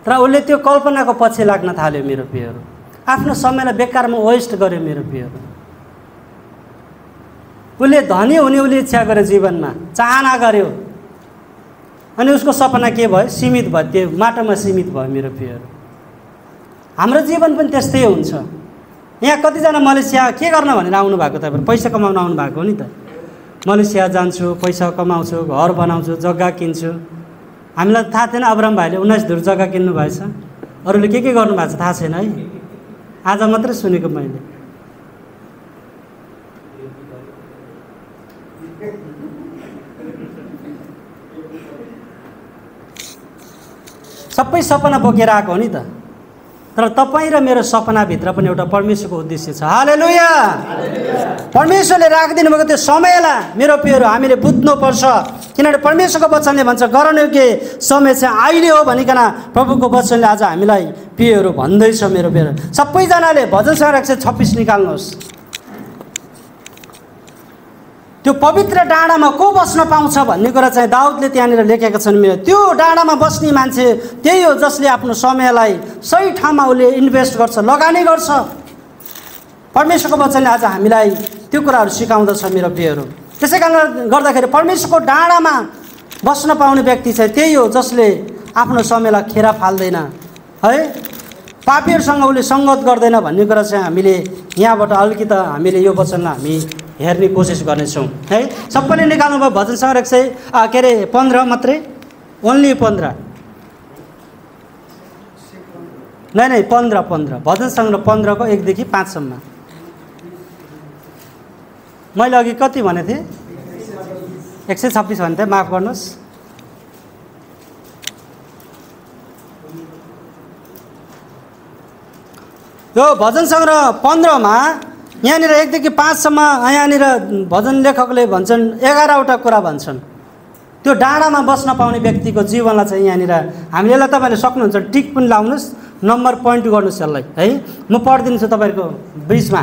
तर उसले त्यो कल्पनाको पछि लाग्न थाल्यो मेरो प्रियहरू। आफ्नो समयलाई बेकारमा वेस्ट गर्यो मेरो प्रियहरू। उसले धनी हुने उसले इच्छा गर्यो, जीवनमा चाहना गर्यो, अनि उसको सपना के भयो, सीमित भयो, त्यो माटोमा सीमित भयो मेरो प्रियहरू। हाम्रो जीवन पनि त्यस्तै हुन्छ। यहाँ कतिजना मलेसिया के गर्न भनेर आउनु भएको, तपाईँहरू पैसा कमाउन आउनु भएको हो नि त। मलेसिया जान्छु, पैसा कमाउँछु, घर बनाउँछु, जग्गा किन्छु। हामीलाई थाहा थिएन अब्राहम भाइले 19 धुर जग्गा किन्नु भएछ। अरूले के गर्नुभएको छ थाहा छैन है, आज मात्रै सुनेको मैले। सबै सपना बोकेर आएको हो नि त, तर तपाईँ र मेरो सपनाभित्र पनि एउटा परमेश्वरको उद्देश्य छ। हालेलुया। परमेश्वरले राखिदिनु भएको त्यो समयलाई मेरो प्रियहरू हामीले बुझ्नुपर्छ, किनभने परमेश्वरको वचनले भन्छ गरनयोग्य समय चाहिँ अहिले हो भनिकन प्रभुको वचनले आज हामीलाई प्रियहरू भन्दैछ। मेरो प्रियहरू सबैजनाले भजन सङ्ग्रह 126 निकाल्नुहोस्। त्यो पवित्र डाँडामा को बस्न पाउँछ भन्ने कुरा चाहिँ दाउदले त्यहाँनिर लेखेका छन्। मेरो त्यो डाँडामा बस्ने मान्छे त्यही हो जसले आफ्नो समयलाई सही ठाउँमा उसले इन्भेस्ट गर्छ, लगानी गर्छ। परमेश्वरको वचनले आज हामीलाई त्यो कुराहरू सिकाउँदछ मेरो प्रियहरू। त्यसै कारण गर्दाखेरि परमेश्वरको डाँडामा बस्न पाउने व्यक्ति चाहिँ त्यही हो जसले आफ्नो समयलाई खेर फाल्दैन है, पापीहरूसँग उसले सङ्गत गर्दैन भन्ने कुरा चाहिँ हामीले यहाँबाट अलिकति हामीले यो वचनलाई हामी हेर्ने कोसिस गर्नेछौँ है। सबैले निकाल्नुभयो भजन सङ्ग्रह 15 मात्रै, ओन्ली 15 नै 15 भजन सङ्ग्रह 15 को 1 देखि 5 सम्म। मैले अघि कति भनेको थिएँ? 126 भने थिएँ, माफ गर्नुहोस्। यो भजन सङ्ग्रह 15 मा यहाँनिर 1 देखि 5 सम्म यहाँनिर भजन लेखकले भन्छन् 11वटा कुरा भन्छन्। त्यो डाँडामा बस्न पाउने व्यक्तिको जीवनलाई चाहिँ यहाँनिर हामीले यसलाई तपाईँले सक्नुहुन्छ टिक पनि लाउनुहोस्, नम्बर पोइन्ट गर्नुहोस् यसलाई है। म पढिदिन्छु तपाईँको बिचमा।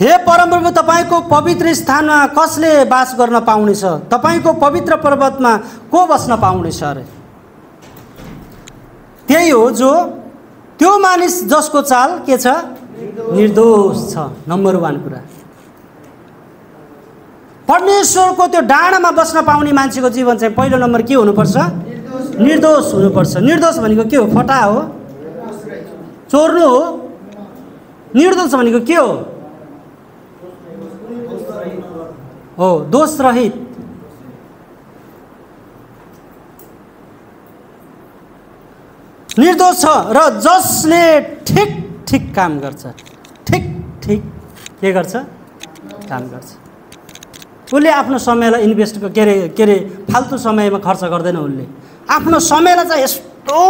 हे परमप्रभु, तपाईँको पवित्र स्थानमा कसले बास गर्न पाउनेछ? तपाईँको पवित्र पर्वतमा को बस्न पाउनेछ अरे? त्यही हो जो त्यो मानिस जसको चाल के छ? निर्दोष छ। नम्बर 1 कुरा परमेश्वरको त्यो डाँडामा बस्न पाउने मान्छेको जीवन चाहिँ पहिलो नम्बर के हुनुपर्छ? निर्दोष हुनुपर्छ। निर्दोष भनेको के हो? फटा हो, चोर्नु हो। निर्दोष भनेको के हो? हो दोष रहित। निर्दोष छ र जसले ठिक ठिक काम गर्छ। ठिक ठिक के गर्छ? काम गर्छ। उसले आफ्नो समयलाई इन्भेस्ट के अरे फाल्तु समयमा खर्च गर्दैन। उसले आफ्नो समयलाई चाहिँ यस्तो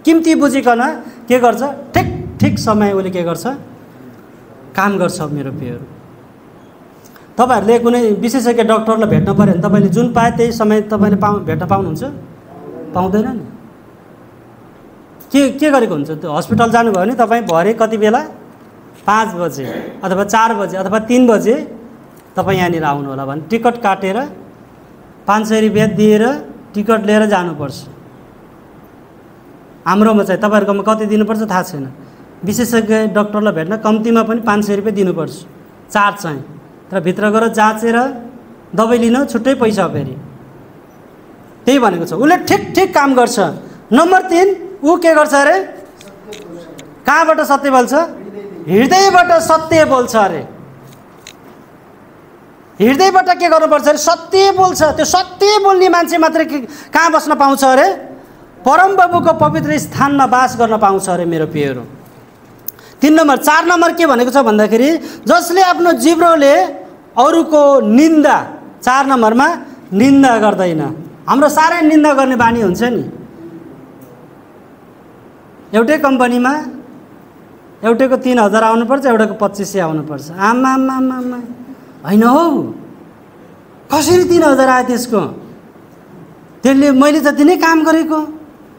किम्ती बुझिकन के गर्छ? ठिक ठिक समय उसले के गर्छ? काम गर्छ। मेरो प्रियहरू तपाईँहरूले कुनै विशेषज्ञ डक्टरलाई भेट्न पऱ्यो भने तपाईँले जुन पाए त्यही समय तपाईँले भेट्न पाउनुहुन्छ? पाउँदैन नि। के गरेको हुन्छ? त्यो हस्पिटल जानुभयो भने तपाईँ भरे कति बेला? 5 बजे अथवा 4 बजे अथवा 3 बजे तपाईँ यहाँनिर आउनु होला भने टिकट काटेर 500 रुपियाँ दिएर टिकट लिएर जानुपर्छ। हाम्रोमा चाहिँ तपाईँहरूकोमा कति दिनुपर्छ थाहा छैन। विशेषज्ञ डक्टरलाई भेट्न कम्तीमा पनि 500 रुपियाँ दिनुपर्छ, चार्ज चाहिँ। तर भित्र गएर जाँचेर दबाई लिन छुट्टै पैसा फेरि। त्यही भनेको छ, उसले ठिक ठिक काम गर्छ। नम्बर 3 ऊ के गर्छ अरे? कहाँबाट सत्य बोल्छ? हृदयबाट सत्य बोल्छ अरे। हृदयबाट के गर्नुपर्छ अरे? सत्य बोल्छ। त्यो सत्य बोल्ने मान्छे मात्रै कहाँ बस्न पाउँछ अरे? परमप्रभुको पवित्र स्थानमा बास गर्न पाउँछ अरे। मेरो प्रियहरू 3 नम्बर 4 नम्बर के भनेको छ भन्दाखेरि जसले आफ्नो जिब्रोले अरूको निन्दा, 4 नम्बरमा निन्दा गर्दैन। हाम्रो साह्रै निन्दा गर्ने बानी हुन्छ नि। एउटै कम्पनीमा एउटैको 3000 आउनुपर्छ, एउटाको 2500 आउनुपर्छ। आमा होइन हौ, कसरी 3000 आयो त्यसको? त्यसले मैले जति नै काम गरेको,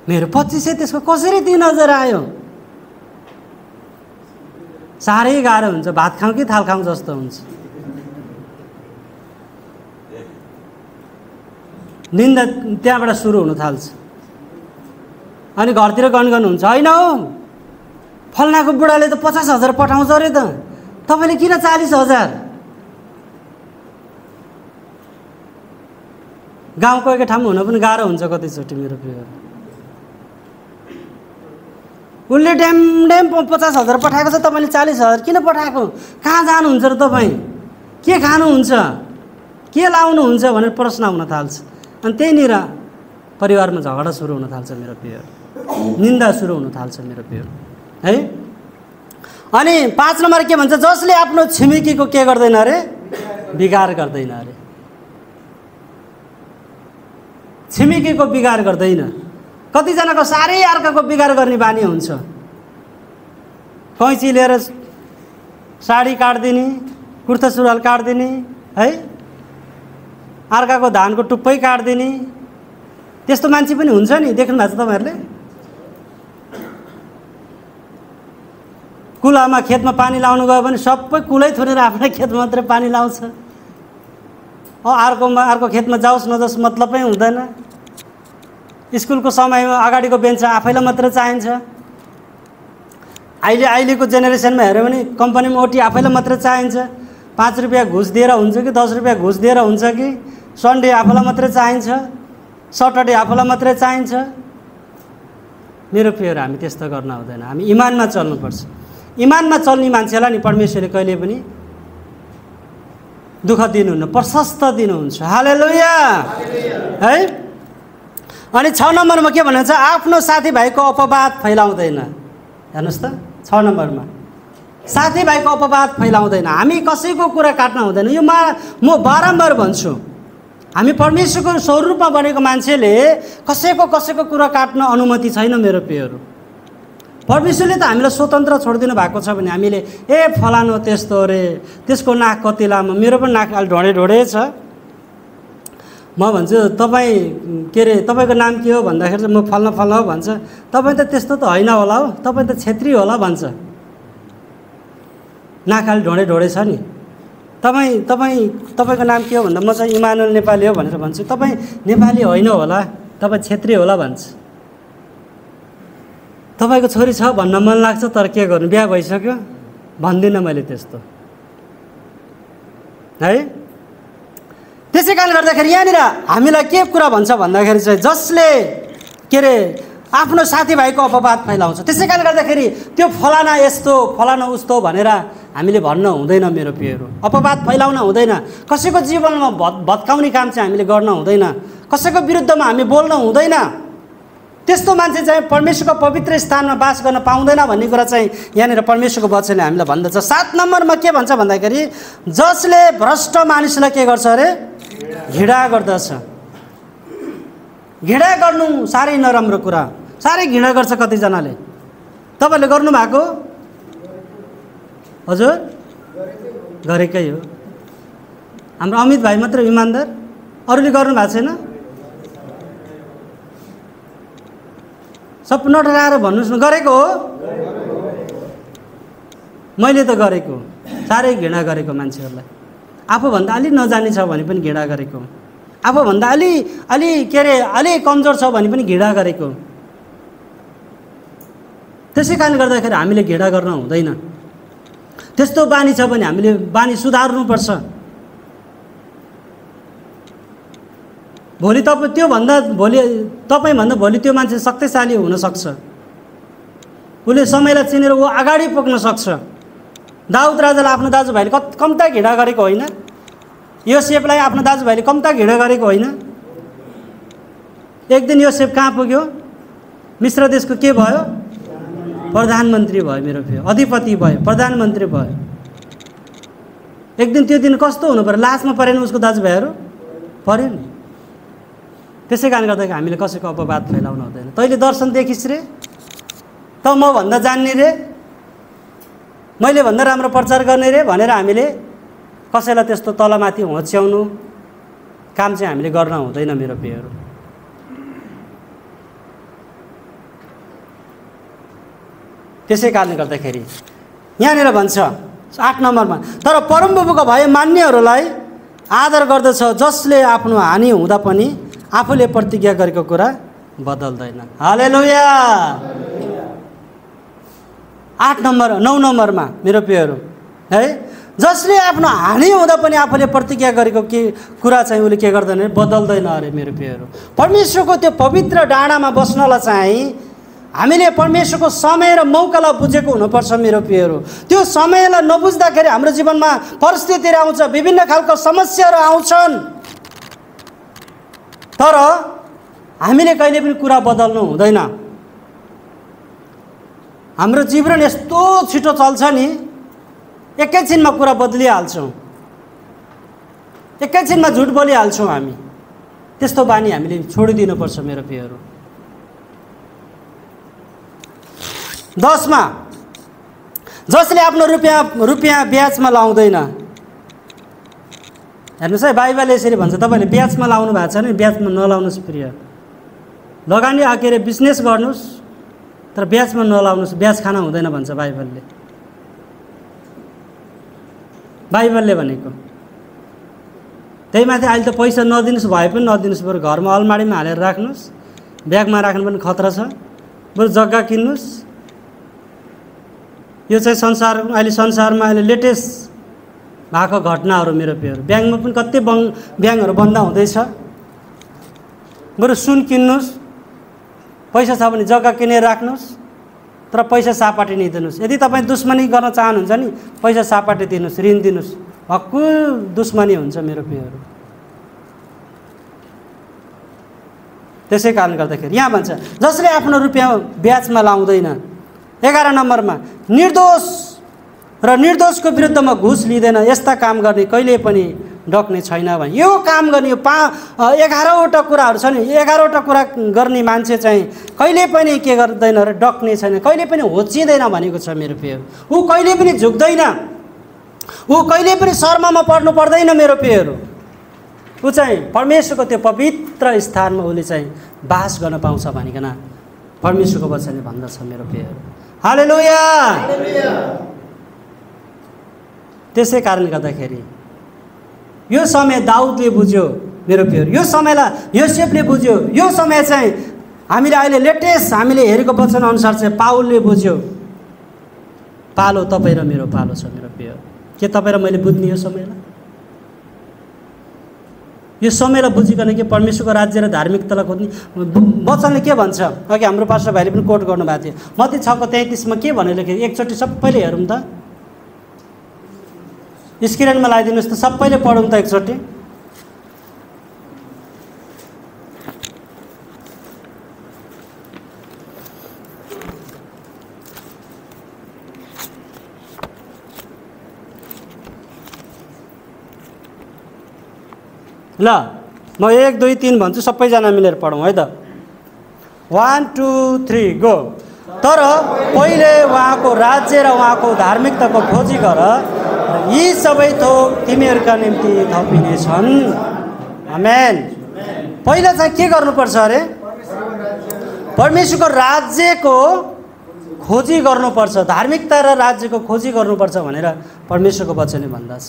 मेरो 2500 त्यसको कसरी 3000 आयो? साह्रै गाह्रो हुन्छ। भात खाउँ कि थाल खाउँ जस्तो हुन्छ। निन्दा त्यहाँबाट सुरु हुन थाल्छ। अनि घरतिर गनगन हुन्छ, होइन हौ फल्नाको बुढाले त 50,000 पठाउँछ अरे त, तपाईँले किन 40,000? गाउँको एकै ठाउँमा हुन पनि गाह्रो हुन्छ कतिचोटि। मेरो प्रिय उसले ड्याम 50,000 पठाएको छ, तपाईँले 40,000 किन पठाएको? कहाँ जानुहुन्छ र तपाईँ? के खानुहुन्छ, के लाउनुहुन्छ भनेर प्रश्न आउन थाल्छ। अनि त्यहीँनिर परिवारमा झगडा सुरु हुन थाल्छ मेरो प्रियहरू, निन्दा सुरु हुन थाल्छ मेरो प्रियहरू है। अनि 5 नम्बर के भन्छ, जसले आफ्नो छिमेकीको के गर्दैन अरे, बिगार गर्दैन अरे। छिमेकीको बिगार गर्दैन। कतिजनाको साह्रै अर्काको बिगार गर्ने बानी हुन्छ। कैँची लिएर साडी काट्दिने, कुर्ता सुरुवाल काट्दिने है, अर्काको धानको टुप्पै काट्दिने, त्यस्तो मान्छे पनि हुन्छ नि, देख्नु भएको छ तपाईँहरूले। कुलामा खेतमा पानी लाउनु गयो भने सबै कुलै थोरेर आफ्नै खेतमा मात्रै पानी लाउँछ। अर्को खेतमा जाओस् नजाओस् मतलबै हुँदैन। स्कुलको समयमा अगाडिको बेन्च आफैलाई मात्र चाहिन्छ। अहिलेको जेनेरेसनमा हेऱ्यो भने कम्पनीमा ओटी आफैलाई मात्र चाहिन्छ। 5 रुपियाँ घुस दिएर हुन्छ कि 10 रुपियाँ घुस दिएर हुन्छ कि, सन्डे आफूलाई मात्रै चाहिन्छ, सटरडे आफूलाई मात्रै चाहिन्छ। मेरो प्रियहरू, हामी त्यस्तो गर्न हुँदैन। हामी इमानमा चल्नुपर्छ। इमानमा चल्ने मान्छेलाई नि परमेश्वरले कहिले पनि दुःख दिनुहुन्न, प्रशस्त दिनुहुन्छ। हालेलुया है। अनि 6 नम्बरमा के भन्नुहुन्छ, आफ्नो साथीभाइको अपवाद फैलाउँदैन। हेर्नुहोस् त, 6 नम्बरमा साथीभाइको अपवाद फैलाउँदैन। हामी कसैको कुरा काट्न हुँदैन। यो म बारम्बार भन्छु, हामी परमेश्वरको स्वरूपमा बनेको मान्छेले कसैको कुरा काट्न अनुमति छैन मेरो प्रियहरू। परमेश्वरले त हामीलाई स्वतन्त्र छोडिदिनु भएको छ भने हामीले फलानु त्यस्तो अरे, त्यसको नाक कति लामो, मेरो पनि नाक अलि ढोडे ढोडे छ। म भन्छु तपाईँ के अरे तपाईँको नाम के हो भन्दाखेरि चाहिँ म फल्न हो भन्छ। तपाईँ त त्यस्तो त होइन होला हो, तपाईँ त छेत्री होला भन्छ। नाक अलि ढोडे ढोडे छ नि। तपाईँको नाम के हो भन्दा म चाहिँ इमानुएल नेपाली हो भनेर भन्छु। तपाईँ नेपाली होइन होला, तपाईँ छेत्री होला भन्छ। तपाईँको छोरी छ भन्न मन लाग्छ, तर के गर्नु, बिहा भइसक्यो भन्दिनँ मैले त्यस्तो है। त्यसै कारणले गर्दाखेरि यहाँनिर हामीलाई के कुरा भन्छ भन्दाखेरि चाहिँ जसले के अरे आफ्नो साथीभाइको अपवाद फैलाउँछ। त्यसै कारणले गर्दाखेरि त्यो फलाना यस्तो फलाना उस्तो भनेर हामीले भन्न हुँदैन मेरो प्रियहरू। अपवाद फैलाउन हुँदैन। कसैको जीवनमा भत्काउने काम चाहिँ हामीले गर्न हुँदैन। कसैको विरुद्धमा हामी बोल्न हुँदैन। त्यस्तो मान्छे चाहिँ परमेश्वरको पवित्र स्थानमा बास गर्न पाउँदैन भन्ने कुरा चाहिँ यहाँनिर परमेश्वरको वचनले हामीलाई भन्दछ। 7 नम्बरमा के भन्छ भन्दाखेरि जसले भ्रष्ट मानिसलाई के गर्छ अरे, घृणा गर्दछ। घृणा गर्नु साह्रै नराम्रो कुरा, साह्रै घृणा गर्छ कतिजनाले। तपाईँहरूले गर्नुभएको? हजुर गरेकै हो। हाम्रो अमित भाइ मात्र इमान्दार, अरूले गर्नु भएको छैन? सब नडराएर भन्नुहोस् न, गरेको हो? मैले त गरेको, साह्रै घृणा गरेको मान्छेहरूलाई। आफूभन्दा अलि नजानी छ भने पनि घृणा गरेको, आफूभन्दा अलि के अरे अलि कमजोर छ भने पनि घृणा गरेको। त्यसै कारणले गर्दाखेरि हामीले घृणा गर्न हुँदैन। त्यस्तो बानी छ भने हामीले बानी सुधार्नुपर्छ। भोलि तपाईँभन्दा भोलि त्यो मान्छे शक्तिशाली हुनसक्छ। उसले समयलाई चिनेर ऊ अगाडि पुग्न सक्छ। दाउद राजालाई आफ्नो दाजुभाइले कम्ता घृणा गरेको होइन? योसेफलाई आफ्नो दाजुभाइले कम्ता घृणा गरेको होइन? एक दिन योसेफ कहाँ पुग्यो? मिश्र देशको के भयो? प्रधानमन्त्री भयो मेरो प्रिय, अधिपति भयो, प्रधानमन्त्री भयो। एक दिन त्यो दिन कस्तो हुनु पर्यो? लाजमा परेन उसको दाजुभाइहरू? पऱ्यो नि। त्यसै कारणले गर्दाखेरि हामीले कसैको अपवाद फैलाउन हुँदैन। तैँले दर्शन देखिस् रे, त म भन्दा जान्ने रे, मैले भन्दा राम्रो प्रचार गर्ने रे भनेर हामीले कसैलाई त्यस्तो तलमाथि होच्याउनु काम चाहिँ हामीले गर्न हुँदैन मेरो प्रियहरू। त्यसै कारणले गर्दाखेरि यहाँनिर भन्छ 8 नम्बरमा, तर परमप्रभुको भय मान्नेहरूलाई आदर गर्दछ, जसले आफ्नो हानि हुँदा पनि आफूले प्रतिज्ञा गरेको कुरा बदल्दैन। हालेलुया। 9 नम्बरमा मेरो प्रियहरू है, जसले आफ्नो हानि हुँदा पनि आफूले प्रतिज्ञा गरेको कुरा चाहिँ उसले के गर्दैन, बदल्दैन अरे मेरो प्रियहरू। परमेश्वरको त्यो पवित्र डाँडामा बस्नलाई चाहिँ हामीले परमेश्वरको समय र मौकालाई बुझेको हुनुपर्छ मेरो प्रियहरू। त्यो समयलाई नबुझ्दाखेरि हाम्रो जीवनमा परिस्थितिहरू आउँछ, विभिन्न खालको समस्याहरू आउँछन्, तर हामीले कहिले पनि कुरा बदल्नु हुँदैन। हाम्रो जीवन यस्तो छिटो चल्छ नि, एकैछिनमा कुरा बदलिहाल्छौँ, एकैछिनमा झुट बोलिहाल्छौँ हामी। त्यस्तो बानी हामीले छोडिदिनुपर्छ मेरो प्रियहरू। 10 मा, जसले आफ्नो रुपियाँ ब्याजमा लाउँदैन। हेर्नुहोस् है, बाइबलले यसरी भन्छ, तपाईँले ब्याजमा लाउनु भएको छ भने ब्याजमा नलाउनुहोस् प्रिय। लगानी के अरे बिजनेस गर्नुहोस्, तर ब्याजमा नलाउनुहोस्, ब्याज खान हुँदैन भन्छ बाइबलले। बाइबलले भनेको त्यही माथि अहिले त पैसा नदिनुहोस् भए पनि नदिनुहोस्, बरु घरमा अलमारीमा हालेर राख्नुहोस्, ब्यागमा राख्नु पनि खतरा छ, बरु जग्गा किन्नुहोस्। यो चाहिँ अहिले संसारमा अहिले लेटेस्ट भएको घटनाहरू मेरो प्रियहरू। ब्याङ्कमा पनि कति ब्याङ्कहरू बन्द हुँदैछ। बरु सुन किन्नुहोस्, पैसा छ भने जग्गा किनेर राख्नुहोस्, तर पैसा सापाटी नै दिनुहोस्। यदि तपाईँ दुश्मनी गर्न चाहनुहुन्छ नि पैसा सापाटी दिनुहोस्, ऋण दिनुहोस्, हक्कु दुश्मनी हुन्छ मेरो प्रियहरू। त्यसै कारणले गर्दाखेरि यहाँ भन्छ जसले आफ्नो रुपियाँ ब्याजमा लाउँदैन। 11 नम्बरमा, निर्दोष र निर्दोषको विरुद्धमा घुस लिँदैन, यस्ता काम गर्ने कहिले पनि डक्ने छैन भने। यो काम गर्ने 11वटा कुराहरू छ नि, 11वटा कुरा गर्ने मान्छे चाहिँ कहिले पनि के गर्दैन र डक्ने छैन, कहिले पनि होचिँदैन भनेको छ मेरो प्रिय। ऊ कहिले पनि झुक्दैन, ऊ कहिले पनि शर्ममा पर्नु पर्दैन मेरो प्रियहरू। ऊ चाहिँ परमेश्वरको त्यो पवित्र स्थानमा उसले चाहिँ बास गर्न पाउँछ भनिकन परमेश्वरको वचनले भन्दछ मेरो प्रियहरू। हालेलुया। त्यसै कारणले गर्दाखेरि यो समय दाउदले बुझ्यो मेरो प्रियहरू, यो समयलाई योसेफले बुझ्यो, यो समय चाहिँ हामीले अहिले लेटेस्ट हामीले हेरेको वचन अनुसार चाहिँ पाउलले बुझ्यो। पालो तपाईँ र मेरो पालो छ मेरो प्रिय। के तपाईँ र मैले बुझ्ने यो समयलाई? यो समयलाई बुझिकन के परमेश्वरको राज्य र धार्मिकतालाई खोज्ने वचनले के भन्छ? अघि हाम्रो पास्टर भाइले पनि कोट गर्नुभएको थियो। मत्ती 6:33 मा के भनेर लेखेको? एकचोटि सबैले हेरौँ त, स्क्रिनमा लगाइदिनुहोस् त, सबैले पढौँ त एकचोटि। ल म 1 2 3 भन्छु, सबैजना मिलेर पढौँ है त। 1 2 3 गो। तर पहिले उहाँको राज्य र उहाँको धार्मिकताको खोजी गर, यी सबै थोक तिमीहरूका निम्ति थपिनेछन्। आमेन। पहिला चाहिँ के गर्नुपर्छ अरे? परमेश्वरको राज्यको खोजी गर्नुपर्छ, धार्मिकता र राज्यको खोजी गर्नुपर्छ भनेर परमेश्वरको वचनले भन्दछ।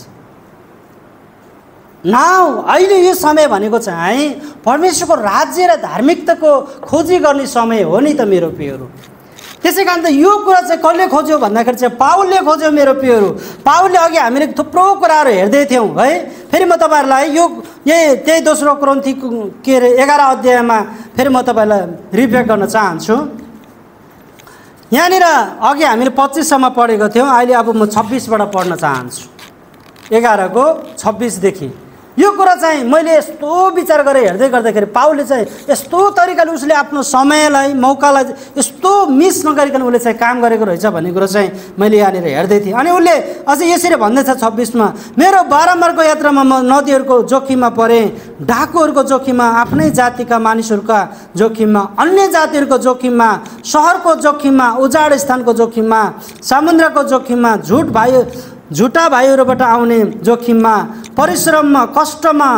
नाउ अहिले यो समय भनेको चाहिँ परमेश्वरको राज्य र धार्मिकताको खोजी गर्ने समय हो नि त मेरो प्रियहरू। त्यसै कारण त यो कुरा चाहिँ कसले खोज्यो भन्दाखेरि चाहिँ पाउलले खोज्यो मेरो प्रियहरू। पाउलले अघि हामीले थुप्रो कुराहरू हेर्दै थियौँ है। फेरि म तपाईँहरूलाई त्यही दोस्रो कोरिन्थी के अरे 11 अध्यायमा फेरि म तपाईँलाई रिभ्यू गर्न चाहन्छु। यहाँनिर अघि हामीले 25 सम्म पढेको थियौँ, अहिले अब म 26 बाट पढ्न चाहन्छु। 11 को 26 देखि यो कुरा चाहिँ मैले यस्तो विचार गरेर हेर्दै गर्दाखेरि पाउलले चाहिँ यस्तो तरिकाले उसले आफ्नो समयलाई मौकालाई यस्तो मिस नगरिकन उसले चाहिँ काम गरेको रहेछ भन्ने कुरो चाहिँ मैले यहाँनिर हेर्दै थिएँ। अनि उसले अझै यसरी भन्दैछ 26 मा, मेरो बारम्बारको यात्रामा म नदीहरूको जोखिममा परेँ, डाकुहरूको जोखिममा, आफ्नै जातिका मानिसहरूका जोखिममा, अन्य जातिहरूको जोखिममा, सहरको जोखिममा, उजाड स्थानको जोखिममा, समुद्रको जोखिममा, झुटा भाइहरूबाट आउने जोखिममा, परिश्रममा, कष्टमा,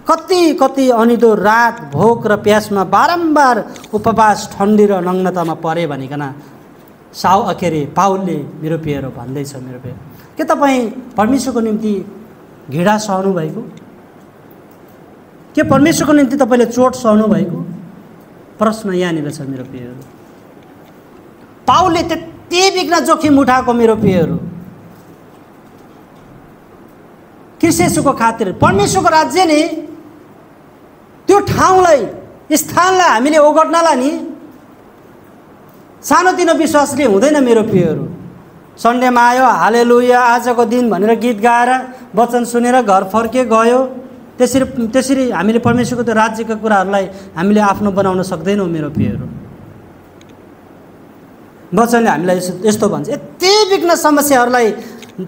कति अनिदो रात भोक र प्यासमा, बारम्बार उपवास, ठन्डी र नग्नतामा परे भनिकन पाउलले मेरो प्रियहरू भन्दैछ। मेरो प्रिय, के तपाईँ परमेश्वरको निम्ति घिडा सहनु भएको? के परमेश्वरको निम्ति तपाईँले चोट सहनु भएको? प्रश्न यहाँनिर छ मेरो प्रियहरू। पाउलले त्यति बिघ्न जोखिम उठाएको मेरो प्रियहरू क्रिस्चियसको खातिर। परमेश्वरको राज्यले त्यो ठाउँलाई, स्थानलाई हामीले ओगट्नलाई नि सानोतिनो विश्वासले हुँदैन मेरो प्रियहरू। सन्डेमा आयो हालेलुया आजको दिन भनेर गीत गाएर वचन सुनेर घर फर्के गयो, त्यसरी हामीले परमेश्वरको त्यो राज्यका कुराहरूलाई हामीले आफ्नो बनाउन सक्दैनौँ मेरो प्रियहरू। वचनले हामीलाई यस्तो भन्छ, यति विघ्न समस्याहरूलाई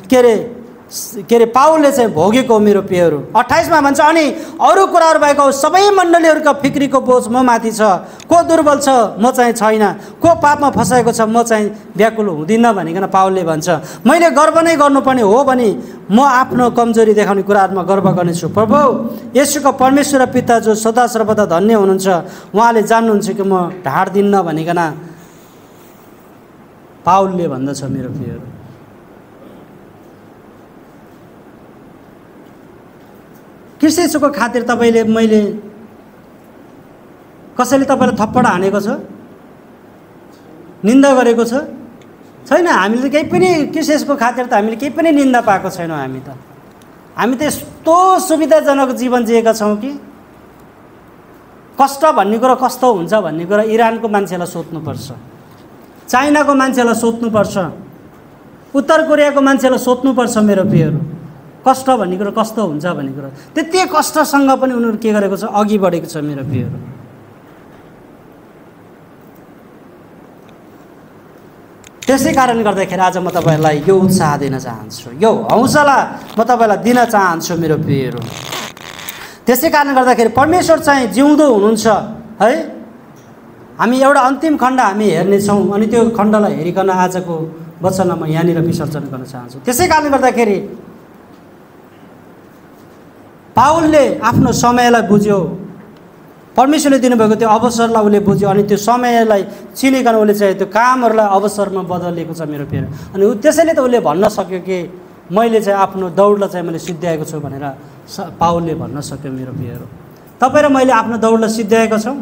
के अरे पाउलले चाहिँ भोगेको मेरो प्रियहरू। 28 मा भन्छ, अनि अरू कुराहरू बाहेक सबै मण्डलीहरूका फिक्रीको बोझ म माथि छ, को दुर्बल छ म चाहिँ छैन, को पापमा फसाएको छ म चाहिँ व्याकुल हुँदिनँ भनिकन पाउलले भन्छ। मैले गर्व नै गर्नुपर्ने हो भने म आफ्नो कमजोरी देखाउने कुराहरूमा गर्व गर्नेछु। प्रभु येशूको परमेश्वर र पिता जो सदा सर्वदा धन्य हुनुहुन्छ, उहाँले जान्नुहुन्छ कि म ढाड्दिन्न भनिकन पाउलले भन्दछ मेरो प्रियहरू। ख्रीष्ट येशूको खातिर तपाईँले मैले कसैले तपाईँलाई थप्पड हानेको छ, निन्दा गरेको छ छैन? हामीले त केही पनि ख्रीष्ट येशूको खातिर त हामीले केही पनि निन्दा पाएको छैनौँ। हामी त यस्तो सुविधाजनक जीवन जिएका छौँ कि कष्ट भन्ने कुरो कस्तो हुन्छ भन्ने कुरा इरानको मान्छेलाई सोध्नुपर्छ, चाइनाको मान्छेलाई सोध्नुपर्छ, उत्तर कोरियाको मान्छेलाई सोध्नुपर्छ मेरो प्रियहरू, कष्ट भन्ने कुरो कस्तो हुन्छ भन्ने कुरा। त्यति कष्टसँग पनि उनीहरू के गरेको छ, अघि बढेको छ मेरो प्रियहरू। त्यसै कारणले गर्दाखेरि आज म तपाईँलाई यो उत्साह दिन चाहन्छु, यो हौसला म तपाईँलाई दिन चाहन्छु मेरो प्रियहरू। त्यसै कारणले गर्दाखेरि परमेश्वर चाहिँ जिउँदो हुनुहुन्छ है। हामी एउटा अन्तिम खण्ड हामी हेर्नेछौँ, अनि त्यो खण्डलाई हेरिकन आजको वचनमा म यहाँनिर विसर्जन गर्न चाहन्छु। त्यसै कारणले गर्दाखेरि पाउलले आफ्नो समयलाई बुझ्यो, परमेश्वरले दिनुभएको त्यो अवसरलाई उसले बुझ्यो, अनि त्यो समयलाई चिनिकन उसले चाहिँ त्यो कामहरूलाई अवसरमा बदलेको छ मेरो प्रिय। अनि त्यसैले त उसले भन्न सक्यो कि मैले चाहिँ आफ्नो दौडलाई चाहिँ मैले सिद्ध्याएको छु भनेर पाउलले भन्न सक्यो मेरो प्रियहरू। तपाईँ र मैले आफ्नो दौडलाई सिद्ध्याएको छौँ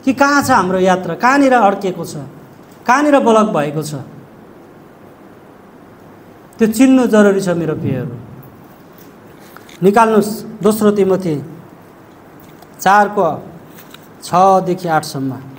कि कहाँ छ हाम्रो यात्रा, कहाँनिर अड्केको छ, कहाँनिर ब्लक भएको छ, त्यो चिन्नु जरुरी छ मेरो प्रियहरू। निकाल्नुहोस् दोस्रो तिमोथी 4:6 देखि 8 सम्म।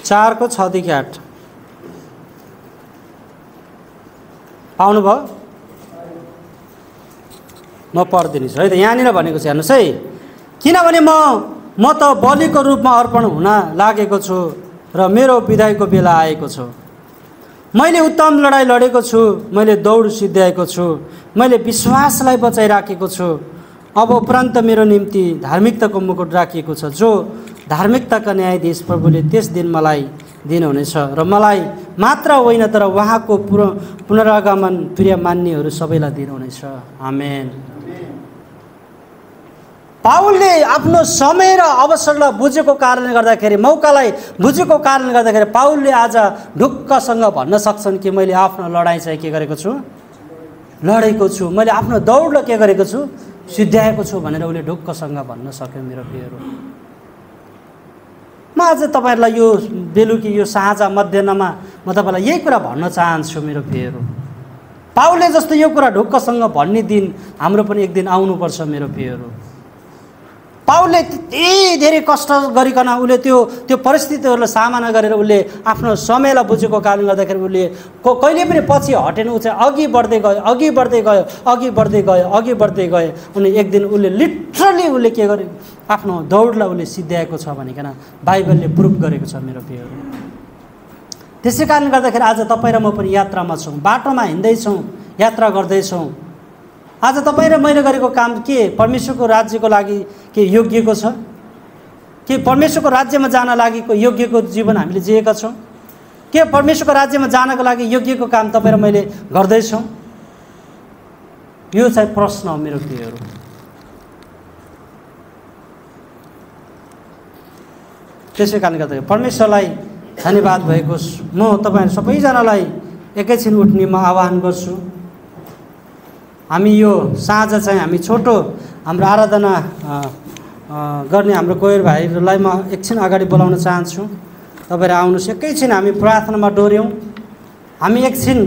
चारको 6 देखि 8 पाउनुभयो? म पढिदिन्छु है त। यहाँनिर भनेको छ हेर्नुहोस् है, किनभने म त बलिको रूपमा अर्पण हुन लागेको छु र मेरो विदाईको बेला आएको छु। मैले उत्तम लडाइँ लडेको छु, मैले दौड सिद्ध्याएको छु, मैले विश्वासलाई बचाइराखेको छु। अब उपरान्त मेरो निम्ति धार्मिकताको मुकुट राखिएको छ, जो धार्मिकताका न्यायाधीश प्रभुले त्यस दिन मलाई दिनुहुनेछ, र मलाई मात्र होइन तर उहाँको पुनरागमन प्रिय मान्नेहरू सबैलाई दिनुहुनेछ। आमेन। पाउलले आफ्नो समय र अवसरलाई बुझेको कारणले गर्दाखेरि, मौकालाई बुझेको कारणले गर्दाखेरि पाउलले आज ढुक्कसँग भन्न सक्छन् कि मैले आफ्नो लडाइँ चाहिँ के गरेको छु, लडेको छु, मैले आफ्नो दौडलाई के गरेको छु, सिद्ध्याएको छु भनेर उसले ढुक्कसँग भन्न सक्यो मेरो प्रियहरू। म आज तपाईँहरूलाई यो बेलुकी यो साँझ मध्याहमा म तपाईँलाई यही कुरा भन्न चाहन्छु मेरो प्रियहरू। पाउलले जस्तो यो कुरा ढुक्कसँग भन्ने दिन हाम्रो पनि एक दिन आउनुपर्छ मेरो प्रियहरू। पाउलले त्यति धेरै कष्ट गरिकन उसले त्यो परिस्थितिहरूलाई सामना गरेर उसले आफ्नो समयलाई बुझेको कारणले गर्दाखेरि उसले कहिले पनि पछि हटेन, ऊ चाहिँ अघि बढ्दै गयो, अघि बढ्दै गयो, अघि बढ्दै गयो, अघि बढ्दै गयो। अनि एक दिन उसले लिटरली उसले के गर्यो, आफ्नो दौडलाई उसले सिद्ध्याएको छ भनिकन बाइबलले प्रुफ गरेको छ मेरो प्रियहरू। त्यसै कारणले गर्दाखेरि आज तपाईँ र म पनि यात्रामा छौँ, बाटोमा हिँड्दैछौँ, यात्रा गर्दैछौँ। आज तपाईँ र मैले गरेको काम के परमेश्वरको राज्यको लागि के योग्यको छ? के परमेश्वरको राज्यमा जान लागि योग्यको जीवन हामीले जिएका छौँ? के परमेश्वरको राज्यमा जानको लागि योग्यको काम तपाईँ र मैले गर्दैछौँ? यो चाहिँ प्रश्न हो मेरो प्रियहरू। त्यसै कारणले गर्दाखेरि परमेश्वरलाई धन्यवाद भएको म तपाईँहरू सबैजनालाई एकैछिन उठ्ने म आह्वान गर्छु। हामी यो साँझ चाहिँ हामी छोटो हाम्रो आराधना गर्ने हाम्रो कोयर भाइहरूलाई म एकछिन अगाडि बोलाउन चाहन्छु। तपाईँहरू आउनुहोस्, एकैछिन हामी प्रार्थनामा डोर्यौँ। हामी एकछिन